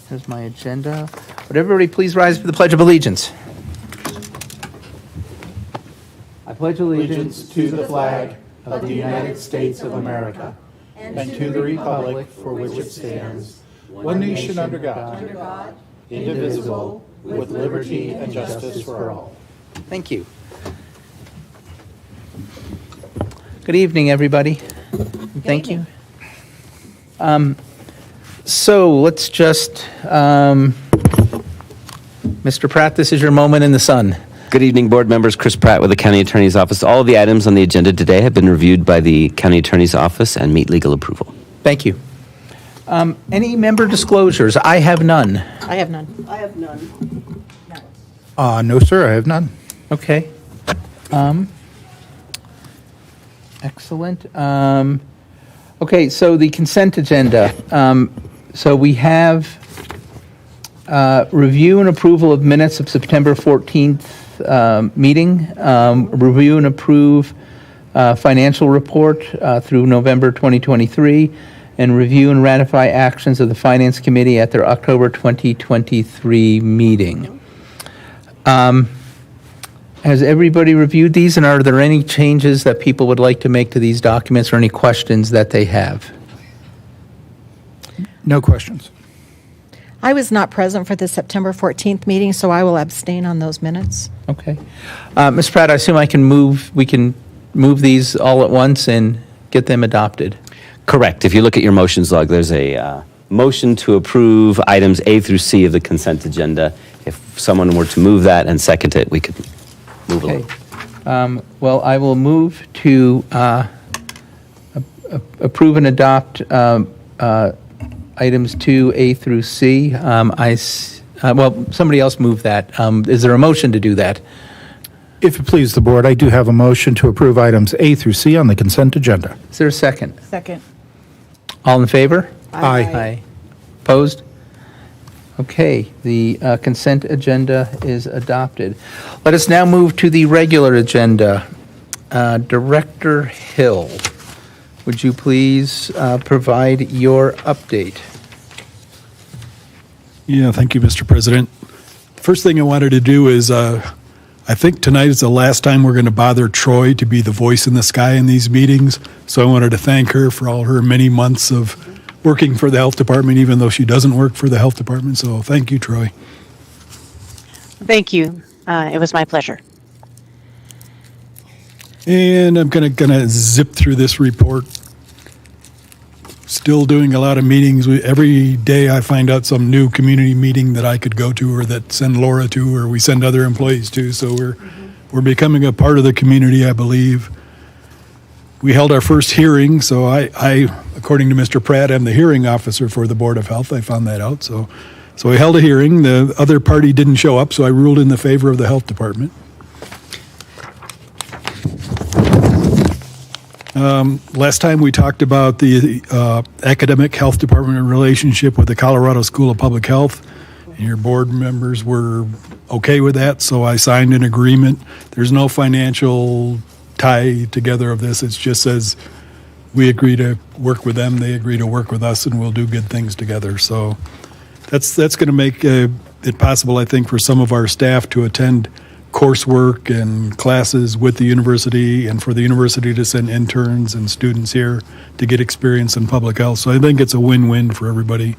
Here's my agenda. Would everybody please rise for the Pledge of Allegiance? I pledge Allegiance to the flag of the United States of America and to the republic for which it stands, one nation under God, indivisible, with liberty and justice for all. Thank you. Good evening, everybody. Thank you. So let's just, Mr. Pratt, this is your moment in the sun. Good evening, board members. Chris Pratt with the County Attorney's Office. All of the items on the agenda today have been reviewed by the County Attorney's Office and meet legal approval. Thank you. Any member disclosures? I have none. I have none. I have none. No, sir, I have none. Okay. Excellent. Okay, so the consent agenda. So we have review and approval of minutes of September 14th meeting, review and approve financial report through November 2023, and review and ratify actions of the Finance Committee at their October 2023 meeting. Has everybody reviewed these, and are there any changes that people would like to make to these documents or any questions that they have? No questions. I was not present for the September 14th meeting, so I will abstain on those minutes. Okay. Ms. Pratt, I assume we can move these all at once and get them adopted. Correct. If you look at your motions log, there's a motion to approve items A through C of the consent agenda. If someone were to move that and second it, we could move Okay. along. Well, I will move to approve and adopt items 2A through C. Well, somebody else move that. Is there a motion to do that? If it please the board, I do have a motion to approve items A through C on the consent agenda. Is there a second? Second. All in favor? Aye. Aye. Opposed? Okay, the consent agenda is adopted. Let us now move to the regular agenda. Director Hill, would you please provide your update? Yeah, thank you, Mr. President. First thing I wanted to do is, I think tonight is the last time we're going to bother Troy to be the voice in the sky in these meetings. So I wanted to thank her for all her many months of working for the health department, even though she doesn't work for the health department. So thank you, Troy. Thank you. It was my pleasure. And I'm gonna zip through this report. Still doing a lot of meetings. Every day I find out some new community meeting that I could go to, or that send Laura to, or we send other employees to. So we're becoming a part of the community, I believe. We held our first hearing, so I, according to Mr. Pratt, am the hearing officer for the Board of Health. I found that out. So we held a hearing. The other party didn't show up, so I ruled in the favor of the health department. Last time we talked about the academic health department relationship with the Colorado School of Public Health, and your board members were okay with that, so I signed an agreement. There's no financial tie together of this. It just says we agree to work with them, they agree to work with us, and we'll do good things together. So that's going to make it possible, I think, for some of our staff to attend coursework and classes with the university, and for the university to send interns and students here to get experience in public health. So I think it's a win-win for everybody.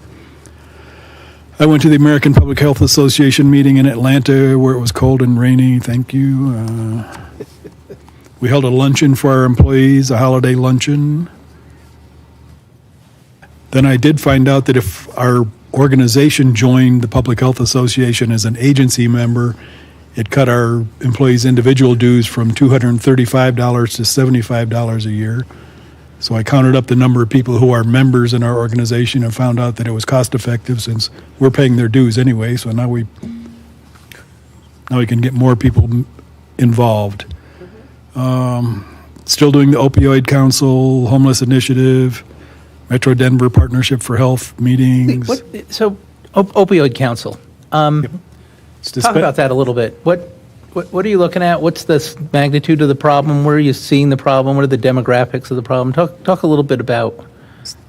I went to the American Public Health Association meeting in Atlanta where it was cold and rainy. Thank you. We held a luncheon for our employees, a holiday luncheon. Then I did find out that if our organization joined the Public Health Association as an agency member, it cut our employees' individual dues from $235 to $75 a year. So I counted up the number of people who are members in our organization and found out that it was cost effective since we're paying their dues anyway. So now we can get more people involved. Still doing the Opioid Council, Homeless Initiative, Metro Denver Partnership for Health meetings. Opioid Council. Talk about that a little bit. What are you looking at? What's the magnitude of the problem? Where are you seeing the problem? What are the demographics of the problem? Talk a little bit about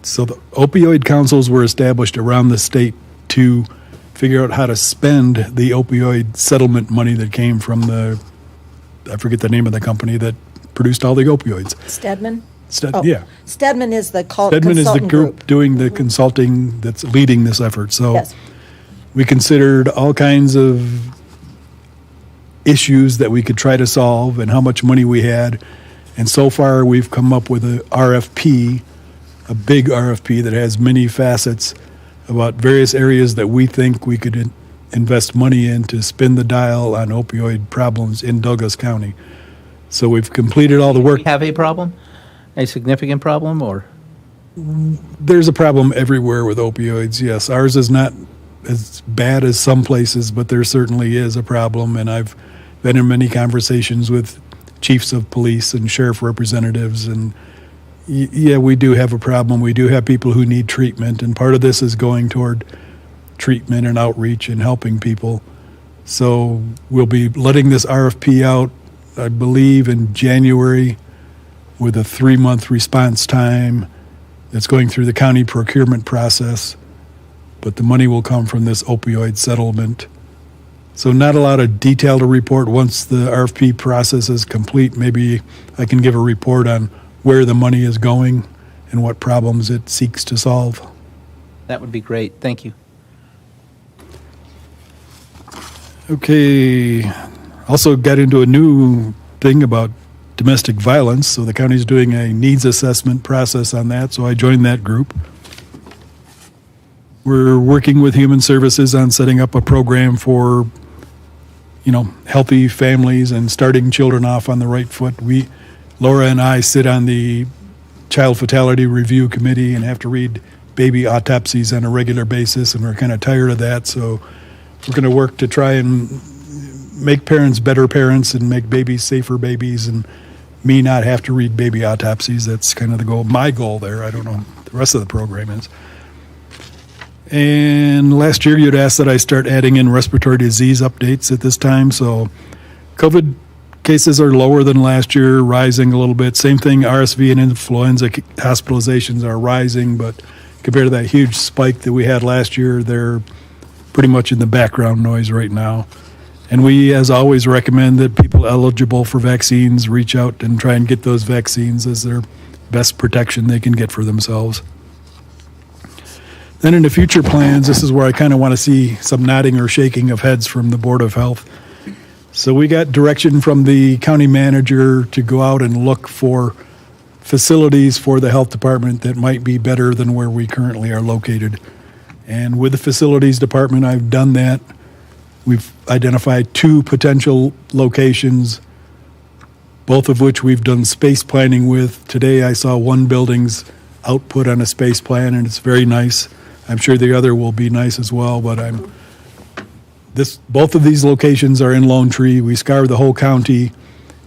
So the opioid councils were established around the state to figure out how to spend the opioid settlement money that came from I forget the name of the company that produced all the opioids. Stedman? Yeah. Stedman is the Stedman is the consultant group doing the consulting that's leading this effort. So Yes. we considered all kinds of issues that we could try to solve and how much money we had. And so far, we've come up with a RFP, a big RFP that has many facets about various areas that we think we could invest money in to spin the dial on opioid problems in Douglas County. So we've completed all the work. We have a problem, a significant problem, or? There's a problem everywhere with opioids, yes. Ours is not as bad as some places, but there certainly is a problem, and I've been in many conversations with chiefs of police and sheriff representatives, and yeah, we do have a problem. We do have people who need treatment, and part of this is going toward treatment and outreach and helping people. So we'll be letting this RFP out, I believe, in January with a 3-month response time. It's going through the county procurement process, but the money will come from this opioid settlement. So not a lot of detail to report. Once the RFP process is complete, maybe I can give a report on where the money is going and what problems it seeks to solve. That would be great. Thank you. Okay, also got into a new thing about domestic violence. So the county's doing a needs assessment process on that, so I joined that group. We're working with Human Services on setting up a program for, healthy families and starting children off on the right foot. Laura and I sit on the Child Fatality Review Committee and have to read baby autopsies on a regular basis, and we're kind of tired of that, so we're going to work to try and make parents better parents and make babies safer babies, and me not have to read baby autopsies. That's kind of the goal, my goal there. I don't know what the rest of the program is. And last year you'd asked that I start adding in respiratory disease updates at this time. So COVID cases are lower than last year, rising a little bit. Same thing, RSV and influenza hospitalizations are rising, but compared to that huge spike that we had last year, they're pretty much in the background noise right now. And we, as always, recommend that people eligible for vaccines reach out and try and get those vaccines as their best protection they can get for themselves. Then in the future plans, this is where I kind of want to see some nodding or shaking of heads from the Board of Health. So we got direction from the county manager to go out and look for facilities for the health department that might be better than where we currently are located. And with the facilities department, I've done that. We've identified 2 potential locations, both of which we've done space planning with. Today I saw one building's output on a space plan, and it's very nice. I'm sure the other will be nice as well, but both of these locations are in Lone Tree. We scoured the whole county,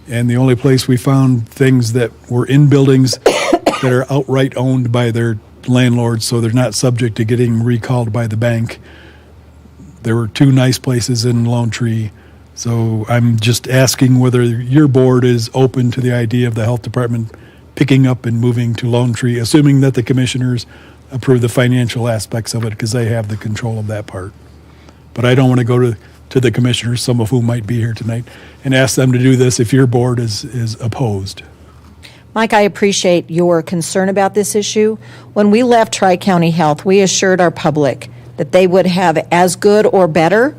and the only place we found things that were in buildings that are outright owned by their landlords, so they're not subject to getting recalled by the bank. There were 2 nice places in Lone Tree. So I'm just asking whether your board is open to the idea of the health department picking up and moving to Lone Tree, assuming that the commissioners approve the financial aspects of it, because they have the control of that part. But I don't want to go to the commissioners, some of whom might be here tonight, and ask them to do this if your board is opposed. Mike, I appreciate your concern about this issue. When we left Tri-County Health, we assured our public that they would have as good or better.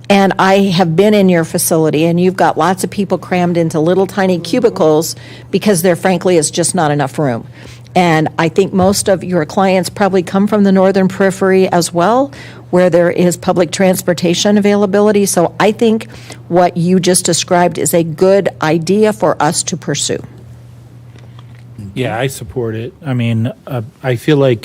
And I have been in your facility, and you've got lots of people crammed into little tiny cubicles because there, frankly, is just not enough room. And I think most of your clients probably come from the northern periphery as well, where there is public transportation availability. So I think what you just described is a good idea for us to pursue. Yeah, I support it. I mean, I feel like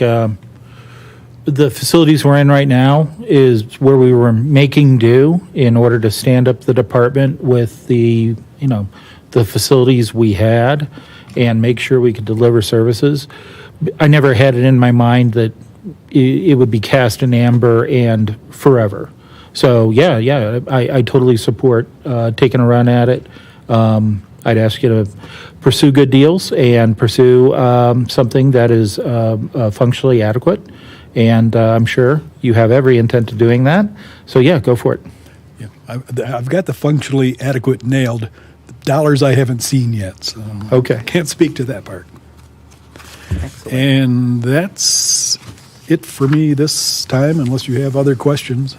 the facilities we're in right now is where we were making do in order to stand up the department with the facilities we had and make sure we could deliver services. I never had it in my mind that it would be cast in amber and forever. So yeah, I totally support taking a run at it. I'd ask you to pursue good deals and pursue something that is functionally adequate. And I'm sure you have every intent of doing that. So yeah, go for it. Yeah, I've got the functionally adequate nailed. The dollars I haven't seen yet, so Okay. I can't speak to that part. And that's it for me this time, unless you have other questions.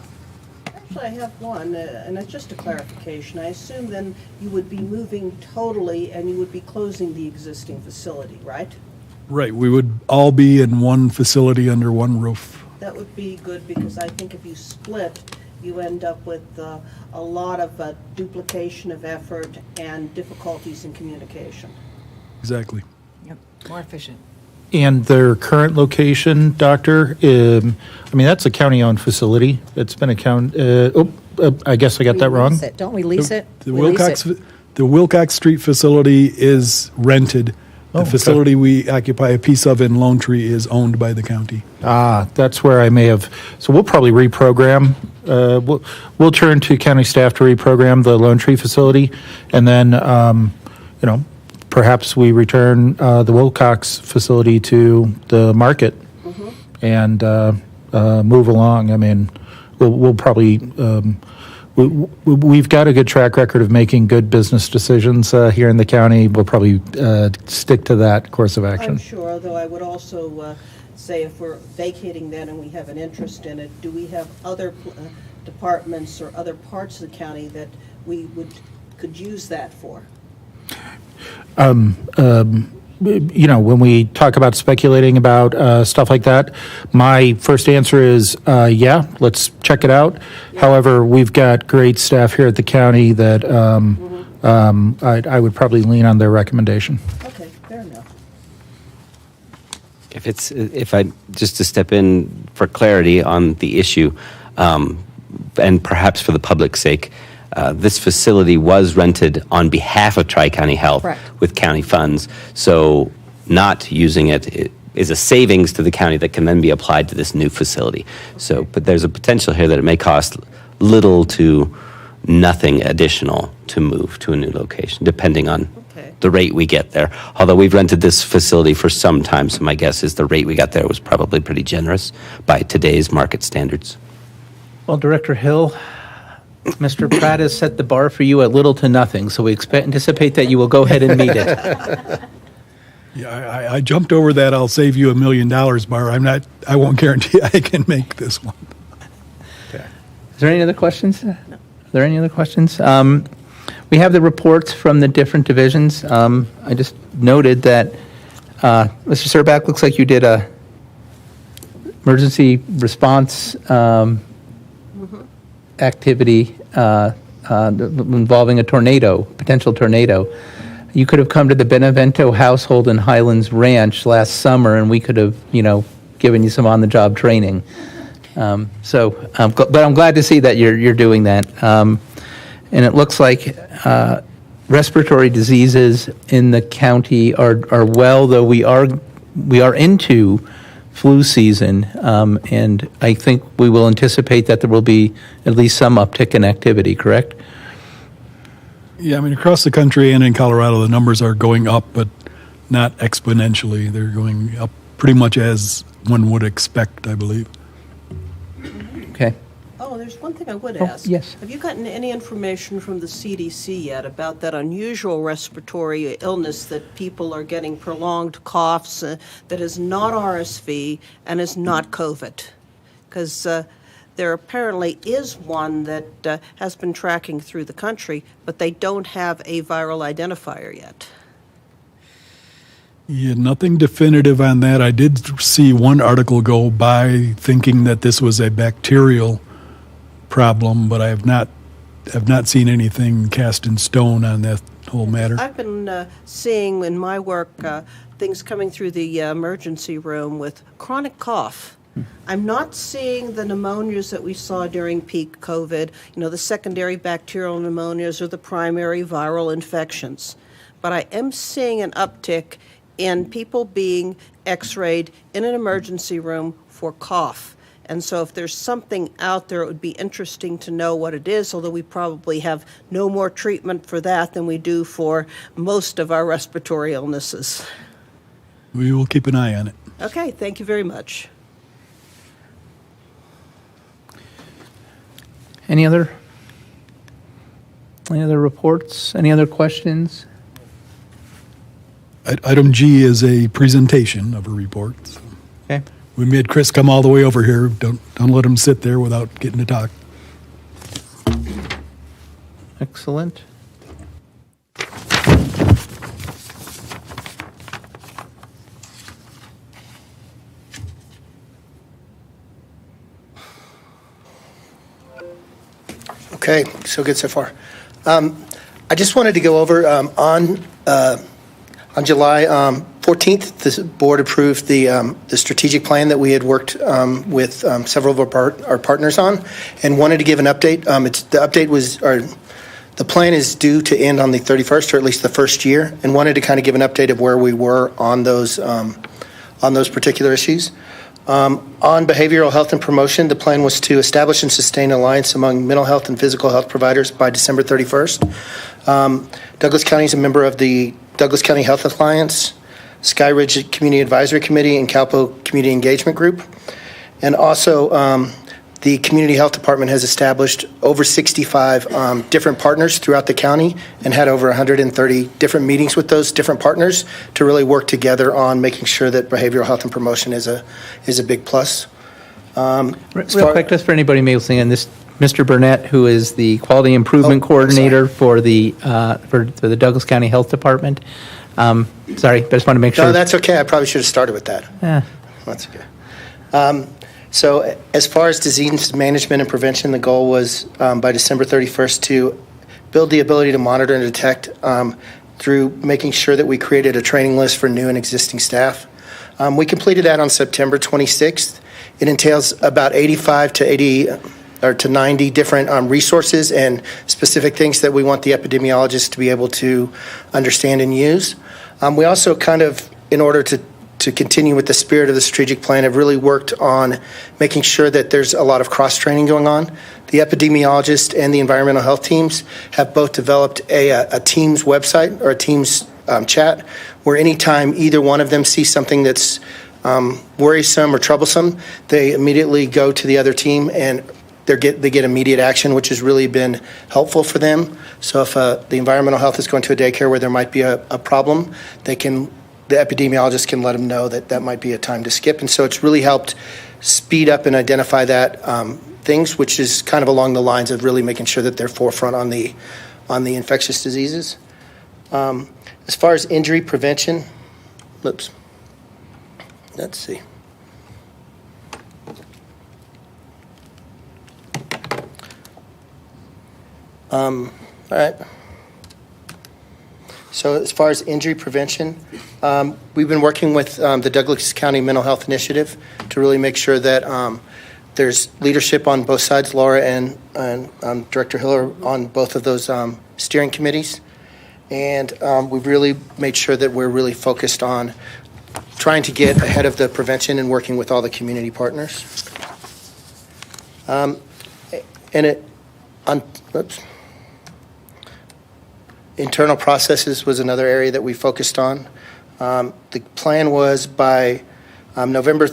Actually, I have one, and it's just a clarification. I assume then you would be moving totally and you would be closing the existing facility, right? Right, we would all be in one facility under one roof. That would be good because I think if you split, you end up with a lot of duplication of effort and difficulties in communication. Exactly. Yep, more efficient. And their current location, Doctor, I mean, that's a county-owned facility. It's been I guess I got that We wrong. lease it. Don't we lease it? The We lease Wilcox, it. the Wilcox Street facility is rented. The okay. facility we occupy a piece of in Lone Tree is owned by the county. Ah, that's where I may have, so we'll probably reprogram, we'll turn to county staff to reprogram the Lone Tree facility, and then, perhaps we return the Wilcox facility to the market and move along. I mean, we'll probably, we've got a good track record of making good business decisions here in the county. We'll probably stick to that course of action. I'm sure, although I would also say if we're vacating that and we have an interest in it, do we have other departments or other parts of the county that we could use that for? When we talk about speculating about stuff like that, my first answer is, yeah, let's check it out. However, we've got great staff here at the county that I would probably lean on their recommendation. Okay, fair enough. If I just to step in for clarity on the issue, and perhaps for the public's sake, this facility was rented on behalf of Tri-County Health Correct. with county funds. So not using it is a savings to the county that can then be applied to this new facility. So, but there's a potential here that it may cost little to nothing additional to move to a new location, depending on Okay. the rate we get there. Although we've rented this facility for some time, so my guess is the rate we got there was probably pretty generous by today's market standards. Well, Director Hill, Mr. Pratt has set the bar for you at little to nothing, so we anticipate that you will go ahead and meet it. Yeah, I jumped over that "I'll save you $1 million" bar. I won't guarantee I can make this one. Is there any other questions? No. Are there any other questions? We have the reports from the different divisions. I just noted that, Mr. Surback, looks like you did a emergency response activity involving a tornado, potential tornado. You could have come to the Benevento household in Highlands Ranch last summer, and we could have, given you some on-the-job training. But I'm glad to see that you're doing that. And it looks like respiratory diseases in the county are well, though we are into flu season, and I think we will anticipate that there will be at least some uptick in activity, correct? Yeah, I mean, across the country and in Colorado, the numbers are going up, but not exponentially. They're going up pretty much as one would expect, I believe. Okay. Oh, there's one thing I would ask. yes. Have you gotten any information from the CDC yet about that unusual respiratory illness that people are getting, prolonged coughs, that is not RSV and is not COVID? Because there apparently is one that has been tracking through the country, but they don't have a viral identifier yet. Yeah, nothing definitive on that. I did see one article go by thinking that this was a bacterial problem, but I have not seen anything cast in stone on that whole matter. I've been seeing in my work things coming through the emergency room with chronic cough. I'm not seeing the pneumonias that we saw during peak COVID, the secondary bacterial pneumonias or the primary viral infections. But I am seeing an uptick in people being x-rayed in an emergency room for cough. And so if there's something out there, it would be interesting to know what it is, although we probably have no more treatment for that than we do for most of our respiratory illnesses. We will keep an eye on it. Okay, thank you very much. Any other reports? Any other questions? Item G is a presentation of a report. So Okay. we made Chris come all the way over here. Don't let him sit there without getting to talk. Excellent. Okay, so good so far. I just wanted to go over on July 14th, the board approved the strategic plan that we had worked with several of our partners on, and wanted to give an update. The plan is due to end on the 31st, or at least the first year, and wanted to kind of give an update of where we were on those particular issues. On behavioral health and promotion, the plan was to establish and sustain an alliance among mental health and physical health providers by December 31st. Douglas County is a member of the Douglas County Health Alliance, Sky Ridge Community Advisory Committee, and Calpo Community Engagement Group. And also, the Community Health Department has established over 65 different partners throughout the county and had over 130 different meetings with those different partners to really work together on making sure that behavioral health and promotion is a big plus. Real quick, just for anybody maybe listening in, this Mr. Burnett, who is the Quality Improvement Coordinator for the Douglas County Health Department. Sorry, but I just want to make sure. No, that's okay. I probably should have started with that. Yeah. That's okay. So as far as disease management and prevention, the goal was by December 31st to build the ability to monitor and detect through making sure that we created a training list for new and existing staff. We completed that on September 26th. It entails about 85 to 90 different resources and specific things that we want the epidemiologists to be able to understand and use. We also kind of, in order to continue with the spirit of the strategic plan, have really worked on making sure that there's a lot of cross-training going on. The epidemiologists and the environmental health teams have both developed a Teams website or a Teams chat where anytime either one of them sees something that's worrisome or troublesome, they immediately go to the other team and they get immediate action, which has really been helpful for them. So if the environmental health is going to a daycare where there might be a problem, the epidemiologist can let them know that might be a time to skip. And so it's really helped speed up and identify that things, which is kind of along the lines of really making sure that they're forefront on the infectious diseases. As far as injury prevention, let's see. All right. So as far as injury prevention, we've been working with the Douglas County Mental Health Initiative to really make sure that there's leadership on both sides. Laura and Director Hill are on both of those steering committees. And we've really made sure that we're really focused on trying to get ahead of the prevention and working with all the community partners. Internal processes was another area that we focused on. The plan was by December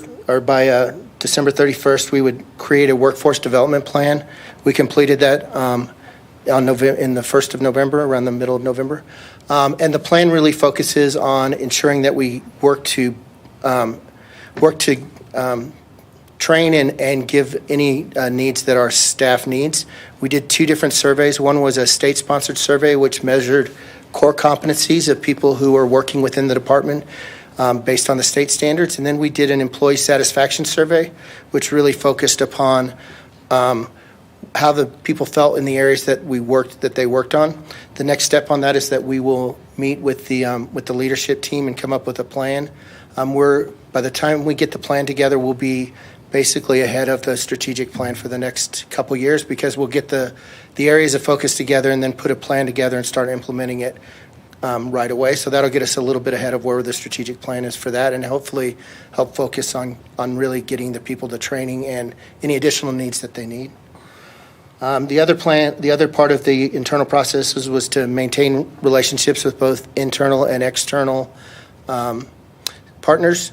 31st, we would create a workforce development plan. We completed that in the 1st of November, around the middle of November. And the plan really focuses on ensuring that we work to train and give any needs that our staff needs. We did 2 different surveys. One was a state-sponsored survey, which measured core competencies of people who are working within the department based on the state standards. And then we did an employee satisfaction survey, which really focused upon how the people felt in the areas that they worked on. The next step on that is that we will meet with the leadership team and come up with a plan. By the time we get the plan together, we'll be basically ahead of the strategic plan for the next couple years, because we'll get the areas of focus together and then put a plan together and start implementing it right away. So that'll get us a little bit ahead of where the strategic plan is for that, and hopefully help focus on really getting the people the training and any additional needs that they need. The other part of the internal processes was to maintain relationships with both internal and external partners.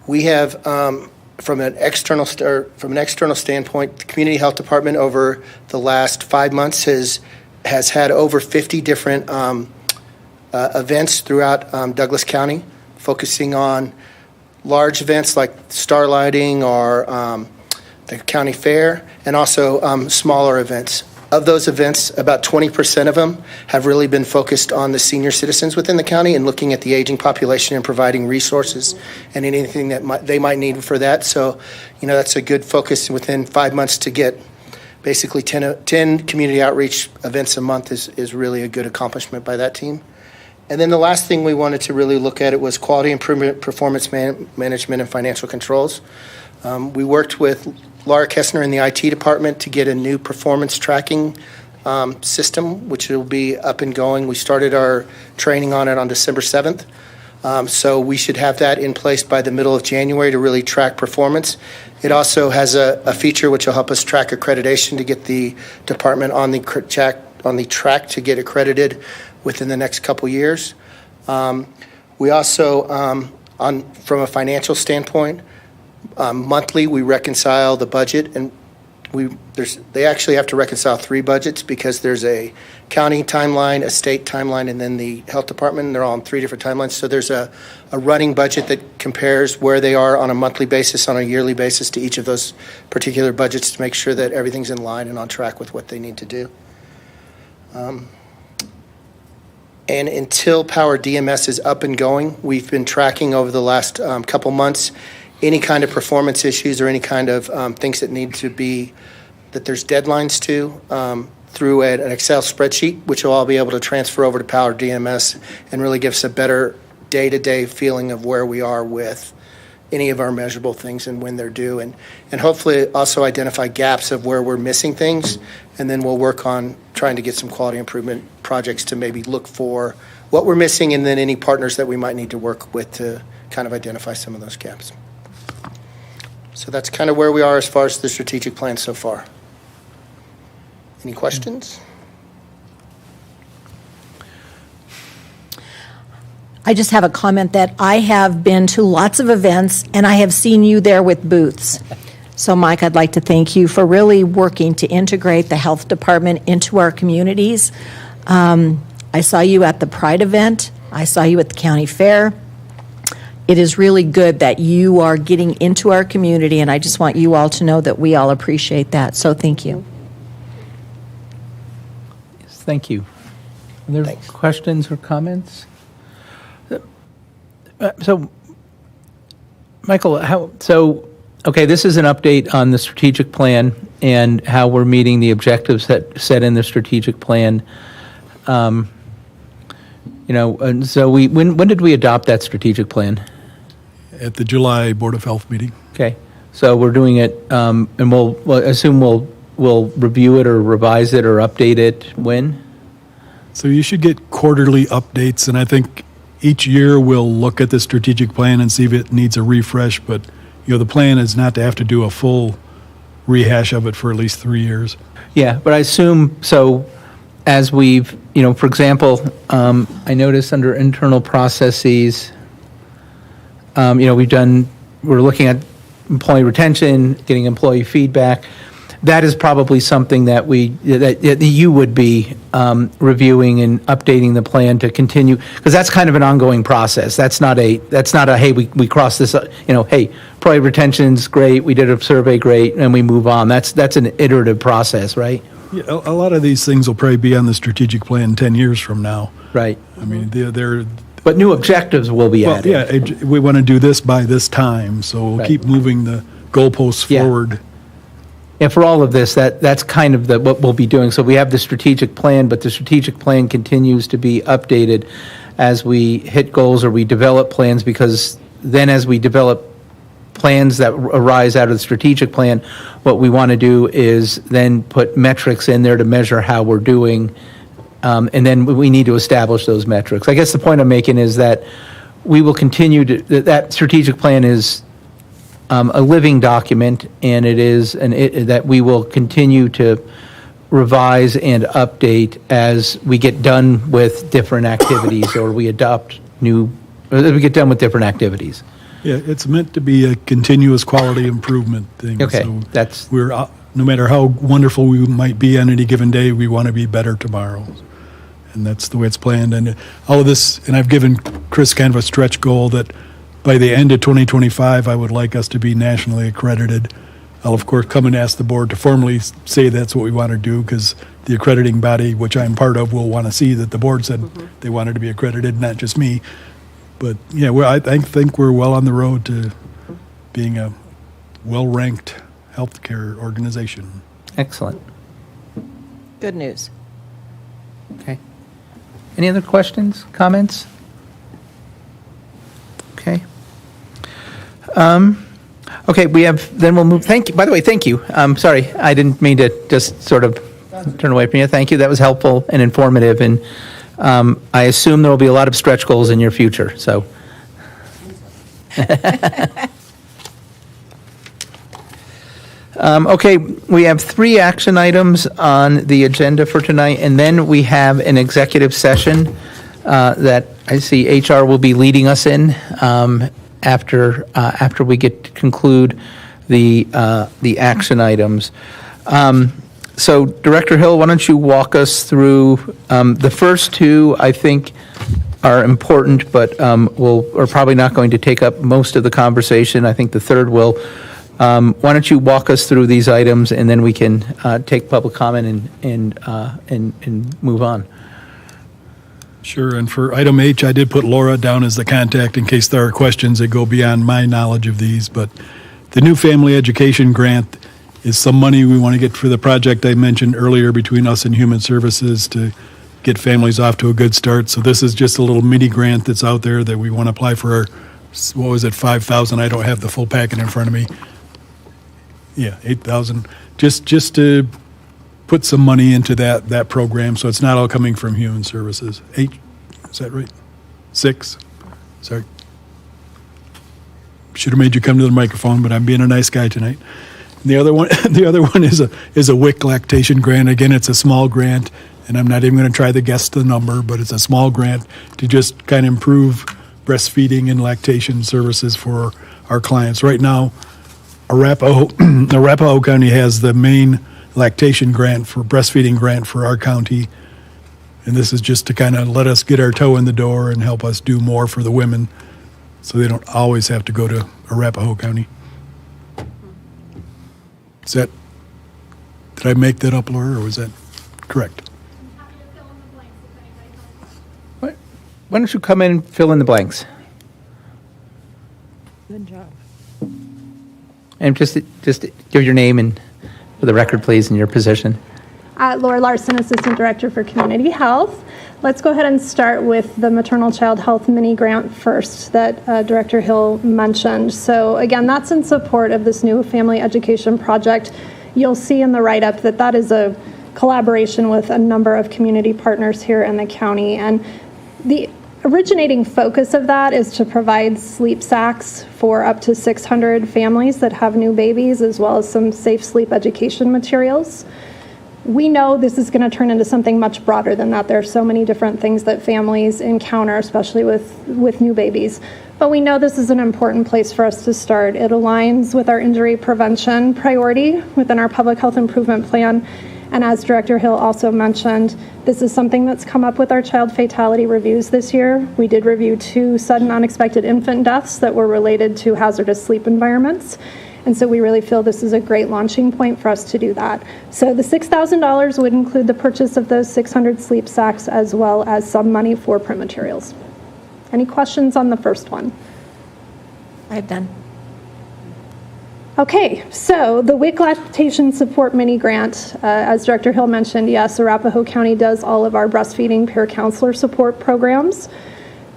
We have, from an external standpoint, the Community Health Department over the last 5 months has had over 50 different events throughout Douglas County, focusing on large events like Starlighting or the county fair, and also smaller events. Of those events, about 20% of them have really been focused on the senior citizens within the county and looking at the aging population and providing resources and anything that they might need for that. So, that's a good focus within 5 months to get basically 10 community outreach events a month is really a good accomplishment by that team. And then the last thing we wanted to really look at was quality improvement, performance management, and financial controls. We worked with Laura Kessner in the IT department to get a new performance tracking system, which will be up and going. We started our training on it on December 7th. So we should have that in place by the middle of January to really track performance. It also has a feature which will help us track accreditation to get the department on the track to get accredited within the next couple years. We also, from a financial standpoint, monthly, we reconcile the budget, and they actually have to reconcile 3 budgets because there's a county timeline, a state timeline, and then the health department. And they're all on 3 different timelines. So there's a running budget that compares where they are on a monthly basis, on a yearly basis to each of those particular budgets to make sure that everything's in line and on track with what they need to do. And until Power DMS is up and going, we've been tracking over the last couple months any kind of performance issues or any kind of things that need to be, that there's deadlines to, through an Excel spreadsheet, which will all be able to transfer over to Power DMS and really give us a better day-to-day feeling of where we are with any of our measurable things and when they're due, and hopefully also identify gaps of where we're missing things, and then we'll work on trying to get some quality improvement projects to maybe look for what we're missing and then any partners that we might need to work with to kind of identify some of those gaps. So that's kind of where we are as far as the strategic plan so far. Any questions? I just have a comment that I have been to lots of events, and I have seen you there with booths. So, Mike, I'd like to thank you for really working to integrate the health department into our communities. I saw you at the Pride event. I saw you at the county fair. It is really good that you are getting into our community, and I just want you all to know that we all appreciate that. So thank you. Yes, thank you. Are there Thanks. questions or comments? So, Michael, okay, this is an update on the strategic plan and how we're meeting the objectives that set in the strategic plan. And so when did we adopt that strategic plan? At the July Board of Health meeting. Okay, so we're doing it, and we'll assume we'll review it or revise it or update it when? So you should get quarterly updates, and I think each year we'll look at the strategic plan and see if it needs a refresh, but the plan is not to have to do a full rehash of it for at least 3 years. Yeah, but I assume, so as we've, for example, I noticed under internal processes, we're looking at employee retention, getting employee feedback. That is probably something that that you would be reviewing and updating the plan to continue, because that's kind of an ongoing process. That's not a hey, we crossed this, hey, employee retention's great, we did a survey, great, and we move on. That's an iterative process, right? Yeah, a lot of these things will probably be on the strategic plan 10 years from now. Right. I mean, they're But new objectives will be added. yeah, we want to do this by this time, so we'll Right. keep moving the goalposts Yeah. forward. And for all of this, that's kind of what we'll be doing. So we have the strategic plan, but the strategic plan continues to be updated as we hit goals or we develop plans, because then as we develop plans that arise out of the strategic plan, what we want to do is then put metrics in there to measure how we're doing and then we need to establish those metrics. I guess the point I'm making is that we will continue to, that strategic plan is a living document, and it is, that we will continue to revise and update as we get done with different activities, or we adopt new, or we get done with different activities. Yeah, it's meant to be a continuous quality improvement thing. Okay, So that's- we're, no matter how wonderful we might be on any given day, we want to be better tomorrow. And that's the way it's planned. And all of this, and I've given Chris kind of a stretch goal that by the end of 2025, I would like us to be nationally accredited. I'll, of course, come and ask the board to formally say that's what we want to do, because the accrediting body, which I'm part of, will want to see that the board said they wanted to be accredited, not just me. But, yeah, I think we're well on the road to being a well-ranked healthcare organization. Excellent. Good news. Okay. Any other questions, comments? Okay. Okay, we have, then we'll move, thank you, by the way, thank you. Sorry, I didn't mean to just sort of turn away from you. Thank you, that was helpful and informative, and I assume there will be a lot of stretch goals in your future, so. Okay, we have 3 action items on the agenda for tonight, and then we have an executive session that I see HR will be leading us in after we get to conclude the action items. So, Director Hill, why don't you walk us through the first 2? I think are important, but are probably not going to take up most of the conversation. I think the third will. Why don't you walk us through these items, and then we can take public comment and move on. Sure, and for item H, I did put Laura down as the contact in case there are questions that go beyond my knowledge of these, but the new family education grant is some money we want to get for the project I mentioned earlier between us and Human Services to get families off to a good start. So this is just a little mini grant that's out there that we want to apply for our, what was it, 5,000? I don't have the full packet in front of me. Yeah, 8,000, just to put some money into that program, so it's not all coming from Human Services. 8, is that right? 6, sorry. Should have made you come to the microphone, but I'm being a nice guy tonight. The other one is a WIC lactation grant. Again, it's a small grant, and I'm not even going to try to guess the number, but it's a small grant to just kind of improve breastfeeding and lactation services for our clients. Right now, Arapahoe County has the main lactation grant for breastfeeding grant for our county, and this is just to kind of let us get our toe in the door and help us do more for the women, so they don't always have to go to Arapahoe County. Did I make that up, Laura, or was that correct? Why don't you come in and fill in the blanks? Good job. And just give your name and, for the record, please, and your position. Laura Larson, Assistant Director for Community Health. Let's go ahead and start with the maternal child health mini grant first that Director Hill mentioned. So again, that's in support of this new family education project. You'll see in the write-up that is a collaboration with a number of community partners here in the county. And the originating focus of that is to provide sleep sacks for up to 600 families that have new babies, as well as some safe sleep education materials. We know this is going to turn into something much broader than that. There are so many different things that families encounter, especially with new babies. But we know this is an important place for us to start. It aligns with our injury prevention priority within our public health improvement plan. And as Director Hill also mentioned, this is something that's come up with our child fatality reviews this year. We did review 2 sudden unexpected infant deaths that were related to hazardous sleep environments. And so we really feel this is a great launching point for us to do that. So the $6,000 would include the purchase of those 600 sleep sacks, as well as some money for print materials. Any questions on the first one? I have done. Okay, so the WIC Lactation Support Mini Grant, as Director Hill mentioned, yes, Arapahoe County does all of our breastfeeding peer counselor support programs.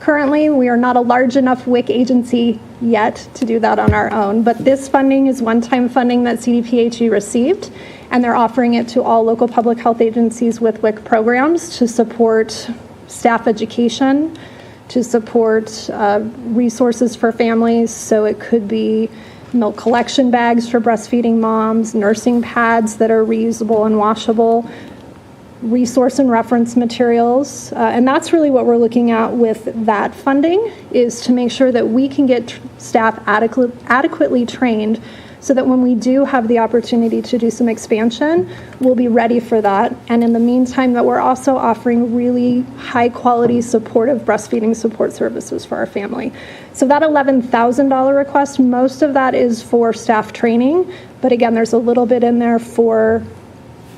Currently, we are not a large enough WIC agency yet to do that on our own, but this funding is one-time funding that CDPHE received, and they're offering it to all local public health agencies with WIC programs to support staff education, to support resources for families. So it could be milk collection bags for breastfeeding moms, nursing pads that are reusable and washable, resource and reference materials. And that's really what we're looking at with that funding, is to make sure that we can get staff adequately trained so that when we do have the opportunity to do some expansion, we'll be ready for that. And in the meantime, that we're also offering really high quality supportive breastfeeding support services for our family. So that $11,000 request, most of that is for staff training. But again, there's a little bit in there for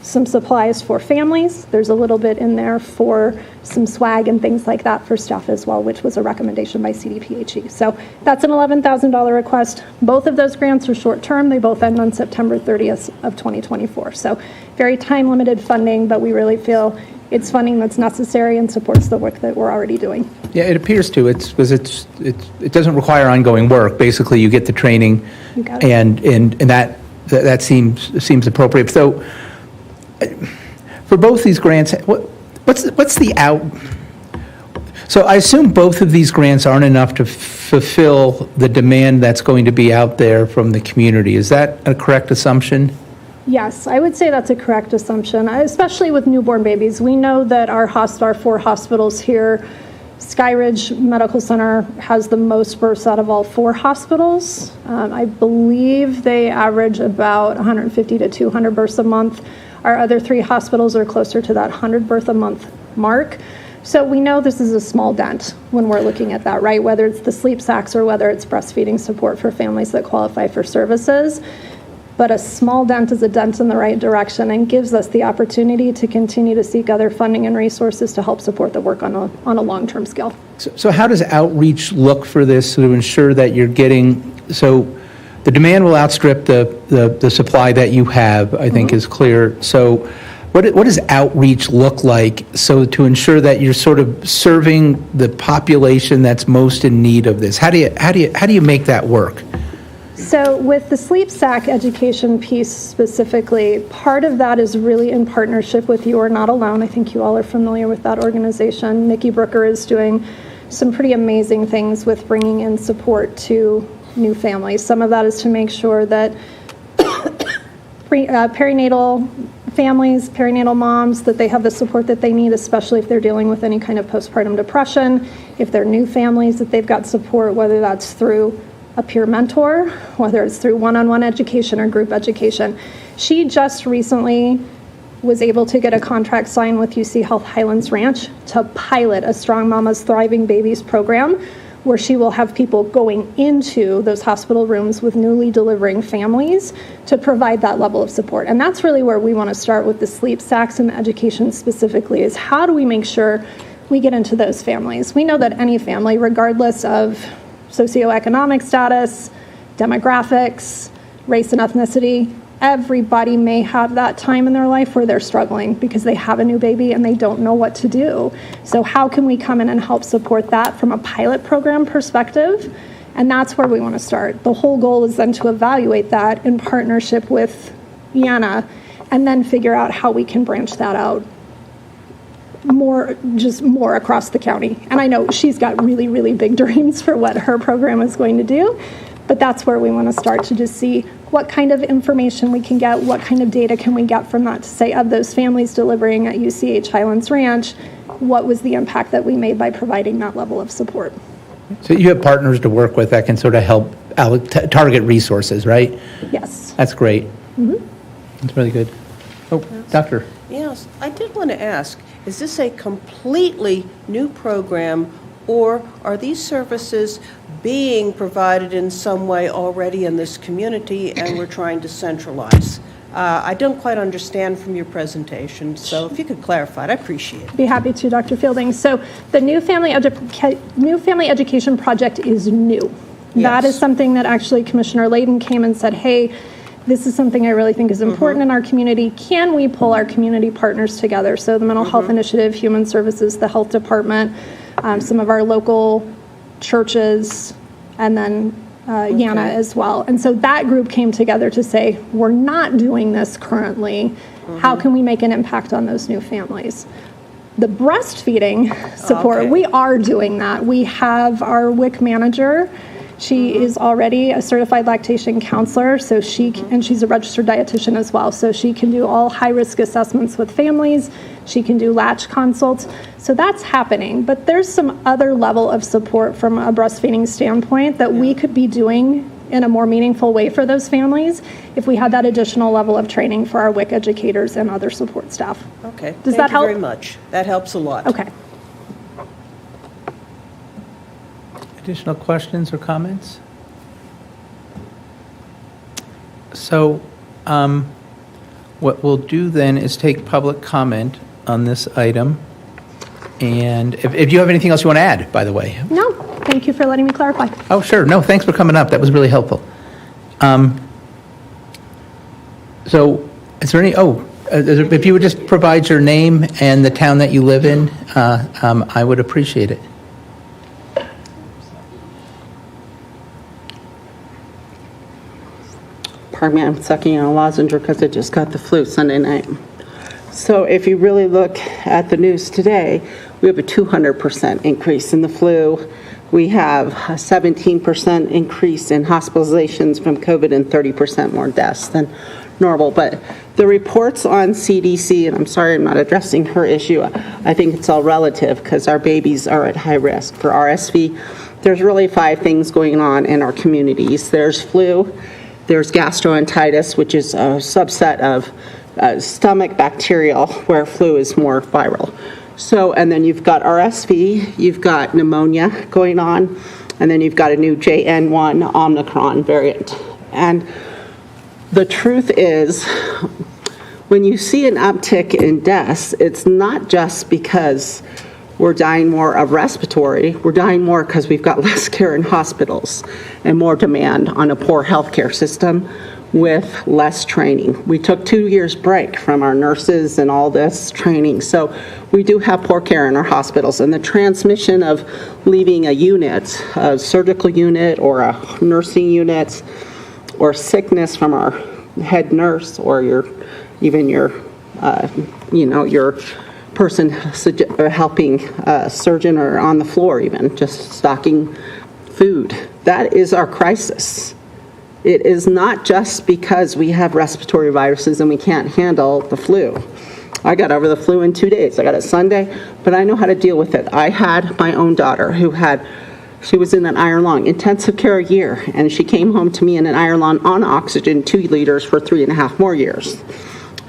some supplies for families. There's a little bit in there for some swag and things like that for staff as well, which was a recommendation by CDPHE. So that's an $11,000 request. Both of those grants are short-term. They both end on September 30th of 2024. So very time-limited funding, but we really feel it's funding that's necessary and supports the work that we're already doing. Yeah, it appears to. It's because it doesn't require ongoing work. Basically, you get the training, You got it. and that seems appropriate. So, for both these grants, what's the out? So I assume both of these grants aren't enough to fulfill the demand that's going to be out there from the community. Is that a correct assumption? Yes, I would say that's a correct assumption, especially with newborn babies. We know that our 4 hospitals here, Skyridge Medical Center has the most births out of all 4 hospitals. I believe they average about 150 to 200 births a month. Our other 3 hospitals are closer to that 100 birth a month mark. So we know this is a small dent when we're looking at that, right? Whether it's the sleep sacks or whether it's breastfeeding support for families that qualify for services. But a small dent is a dent in the right direction and gives us the opportunity to continue to seek other funding and resources to help support the work on a long-term scale. So how does outreach look for this to ensure that you're getting, so the demand will outstrip the supply that you have, I think is clear. So what does outreach look like so to ensure that you're sort of serving the population that's most in need of this? How do you make that work? So with the sleep sack education piece specifically, part of that is really in partnership with You Are Not Alone. I think you all are familiar with that organization. Nikki Brooker is doing some pretty amazing things with bringing in support to new families. Some of that is to make sure that perinatal families, perinatal moms, that they have the support that they need, especially if they're dealing with any kind of postpartum depression. If they're new families, that they've got support, whether that's through a peer mentor, whether it's through one-on-one education or group education. She just recently was able to get a contract signed with UC Health Highlands Ranch to pilot a Strong Mamas Thriving Babies program, where she will have people going into those hospital rooms with newly delivering families to provide that level of support. And that's really where we want to start with the sleep sacks and the education specifically, is how do we make sure we get into those families? We know that any family, regardless of socioeconomic status, demographics, race and ethnicity, everybody may have that time in their life where they're struggling because they have a new baby and they don't know what to do. So how can we come in and help support that from a pilot program perspective? And that's where we want to start. The whole goal is then to evaluate that in partnership with IANA and then figure out how we can branch that out more across the county. And I know she's got really, really big dreams for what her program is going to do, but that's where we want to start to just see what kind of information we can get, what kind of data can we get from that to say, of those families delivering at UCH Highlands Ranch, what was the impact that we made by providing that level of support. So you have partners to work with that can sort of help target resources, right? Yes. That's great. That's really good. Oh, Doctor. Yes, I did want to ask, is this a completely new program, or are these services being provided in some way already in this community and we're trying to centralize? I don't quite understand from your presentation, so if you could clarify it, I appreciate it. Be happy to, Dr. Fielding. So the New Family Education Project is new. That Yes. is something that actually Commissioner Layden came and said, hey, this is something I really think is important in our community. Can we pull our community partners together? So the Mental Health Initiative, Human Services, the Health Department, some of our local churches, and then Yana as well. And so that group came together to say, we're not doing this currently. How can we make an impact on those new families? The breastfeeding support, Okay. we are doing that. We have our WIC manager. She is already a certified lactation counselor, so and she's a registered dietitian as well, so she can do all high-risk assessments with families. She can do latch consults. So that's happening. But there's some other level of support from a breastfeeding standpoint that we could be doing in a more meaningful way for those families if we had that additional level of training for our WIC educators and other support staff. Okay. Does that help? Thank you very much. That helps a lot. Okay. Additional questions or comments? So what we'll do then is take public comment on this item. And if you have anything else you want to add, by the way. No, thank you for letting me clarify. Oh, sure. No, thanks for coming up. That was really helpful. So is there any, if you would just provide your name and the town that you live in, I would appreciate it. Pardon me, I'm sucking on a lozenge because I just got the flu Sunday night. So if you really look at the news today, we have a 200% increase in the flu. We have a 17% increase in hospitalizations from COVID and 30% more deaths than normal. But the reports on CDC, and I'm sorry I'm not addressing her issue, I think it's all relative because our babies are at high risk. For RSV, there's really 5 things going on in our communities. There's flu, there's gastroenteritis, which is a subset of stomach bacterial, where flu is more viral. So, and then you've got RSV, you've got pneumonia going on, and then you've got a new JN1 Omicron variant. And the truth is, when you see an uptick in deaths, it's not just because we're dying more of respiratory, we're dying more because we've got less care in hospitals and more demand on a poor healthcare system with less training. We took 2 years break from our nurses and all this training, so we do have poor care in our hospitals, and the transmission of leaving a unit, a surgical unit or a nursing unit, or sickness from our head nurse or your person helping surgeon or on the floor even, just stocking food. That is our crisis. It is not just because we have respiratory viruses and we can't handle the flu. I got over the flu in 2 days. I got it Sunday, but I know how to deal with it. I had my own daughter she was in an iron lung, intensive care a year, and she came home to me in an iron lung on oxygen, 2 liters for 3.5 more years,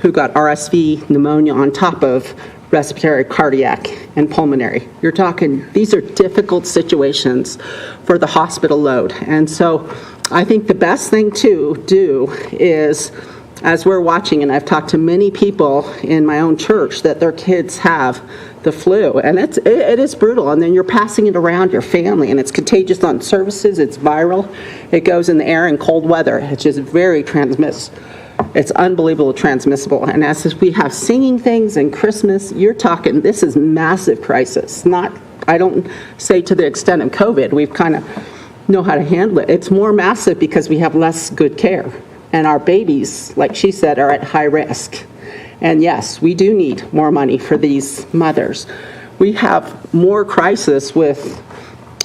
who got RSV, pneumonia on top of respiratory, cardiac, and pulmonary. You're talking, these are difficult situations for the hospital load. And so I think the best thing to do is, as we're watching, and I've talked to many people in my own church that their kids have the flu, and it is brutal, and then you're passing it around your family, and it's contagious on surfaces, it's viral, it goes in the air in cold weather, it's just very it's unbelievable transmissible. And as we have singing things and Christmas, you're talking, this is massive crisis. I don't say to the extent of COVID, we've kind of know how to handle it. It's more massive because we have less good care. And our babies, like she said, are at high risk. And yes, we do need more money for these mothers. We have more crisis with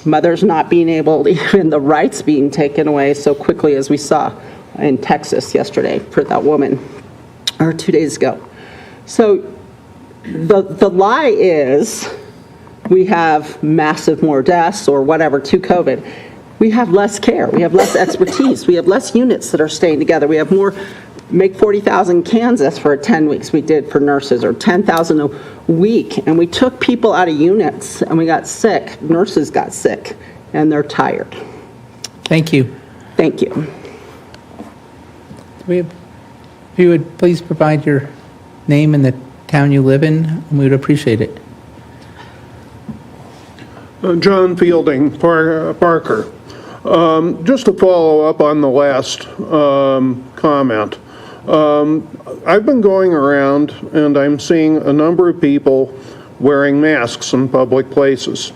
mothers not being able, even the rights being taken away so quickly as we saw in Texas yesterday for that woman, or 2 days ago. So the lie is we have massive more deaths or whatever to COVID. We have less care. We have less expertise. We have less units that are staying together. We have more, make 40,000 Kansas for 10 weeks we did for nurses, or 10,000 a week. And we took people out of units and we got sick. Nurses got sick and they're tired. Thank you. Thank you. If you would please provide your name and the town you live in, we would appreciate it. John Fielding, Parker. Just to follow up on the last comment, I've been going around and I'm seeing a number of people wearing masks in public places.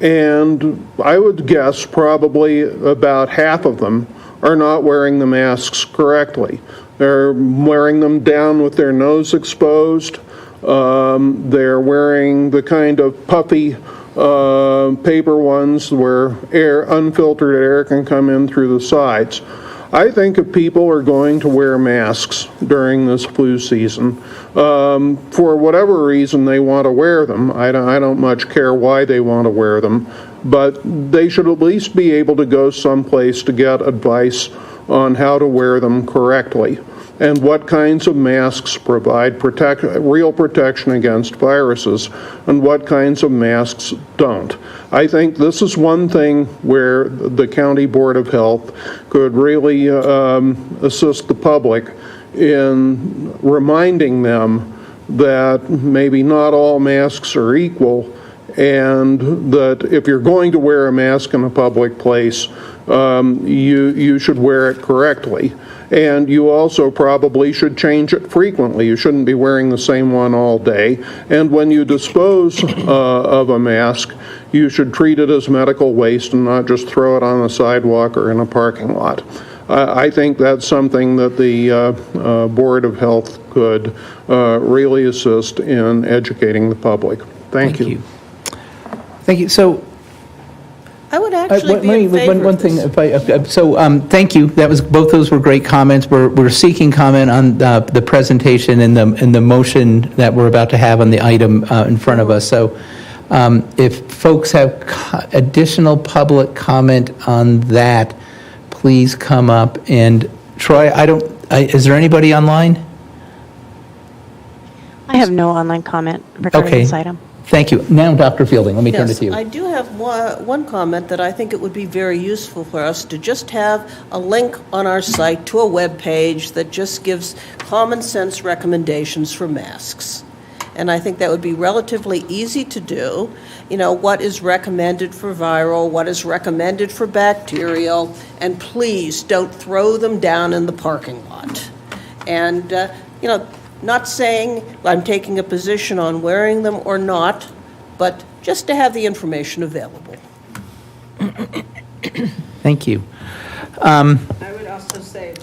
and I would guess probably about half of them are not wearing the masks correctly. They're wearing them down with their nose exposed. They're wearing the kind of puffy paper ones where unfiltered air can come in through the sides. I think if people are going to wear masks during this flu season, for whatever reason they want to wear them, I don't much care why they want to wear them, but they should at least be able to go someplace to get advice on how to wear them correctly and what kinds of masks provide real protection against viruses and what kinds of masks don't. I think this is one thing where the County Board of Health could really assist the public in reminding them that maybe not all masks are equal, and that if you're going to wear a mask in a public place, you should wear it correctly. And you also probably should change it frequently. You shouldn't be wearing the same one all day. And when you dispose of a mask, you should treat it as medical waste and not just throw it on the sidewalk or in a parking lot. I think that's something that the Board of Health could really assist in educating the public. Thank you. Thank you. So, I would actually be in favor one of thing, this. thank you. Both those were great comments. We're seeking comment on the presentation and the motion that we're about to have on the item in front of us. So, if folks have additional public comment on that, please come up. And Troy, is there anybody online? I have no online comment regarding this item. Thank you. Now, Dr. Fielding, let me turn it Yes, to you. I do have one comment that I think it would be very useful for us to just have a link on our site to a web page that just gives common sense recommendations for masks. And I think that would be relatively easy to do. You know, what is recommended for viral, what is recommended for bacterial, and please don't throw them down in the parking lot. And, not saying I'm taking a position on wearing them or not, but just to have the information available. Thank you. I would also say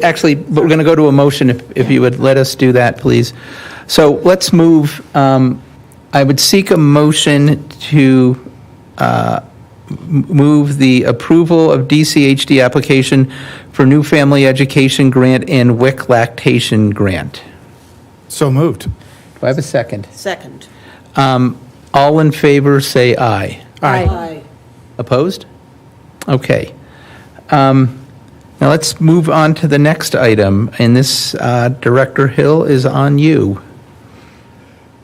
Actually, we're going to go to a motion, if you would let us do that, please. So let's move, I would seek a motion to move the approval of DCHD application for new family education grant and WIC lactation grant. So moved. Do I have a second? Second. All in favor, say aye. Aye. Opposed? Okay. Now let's move on to the next item, and this, Director Hill, is on you.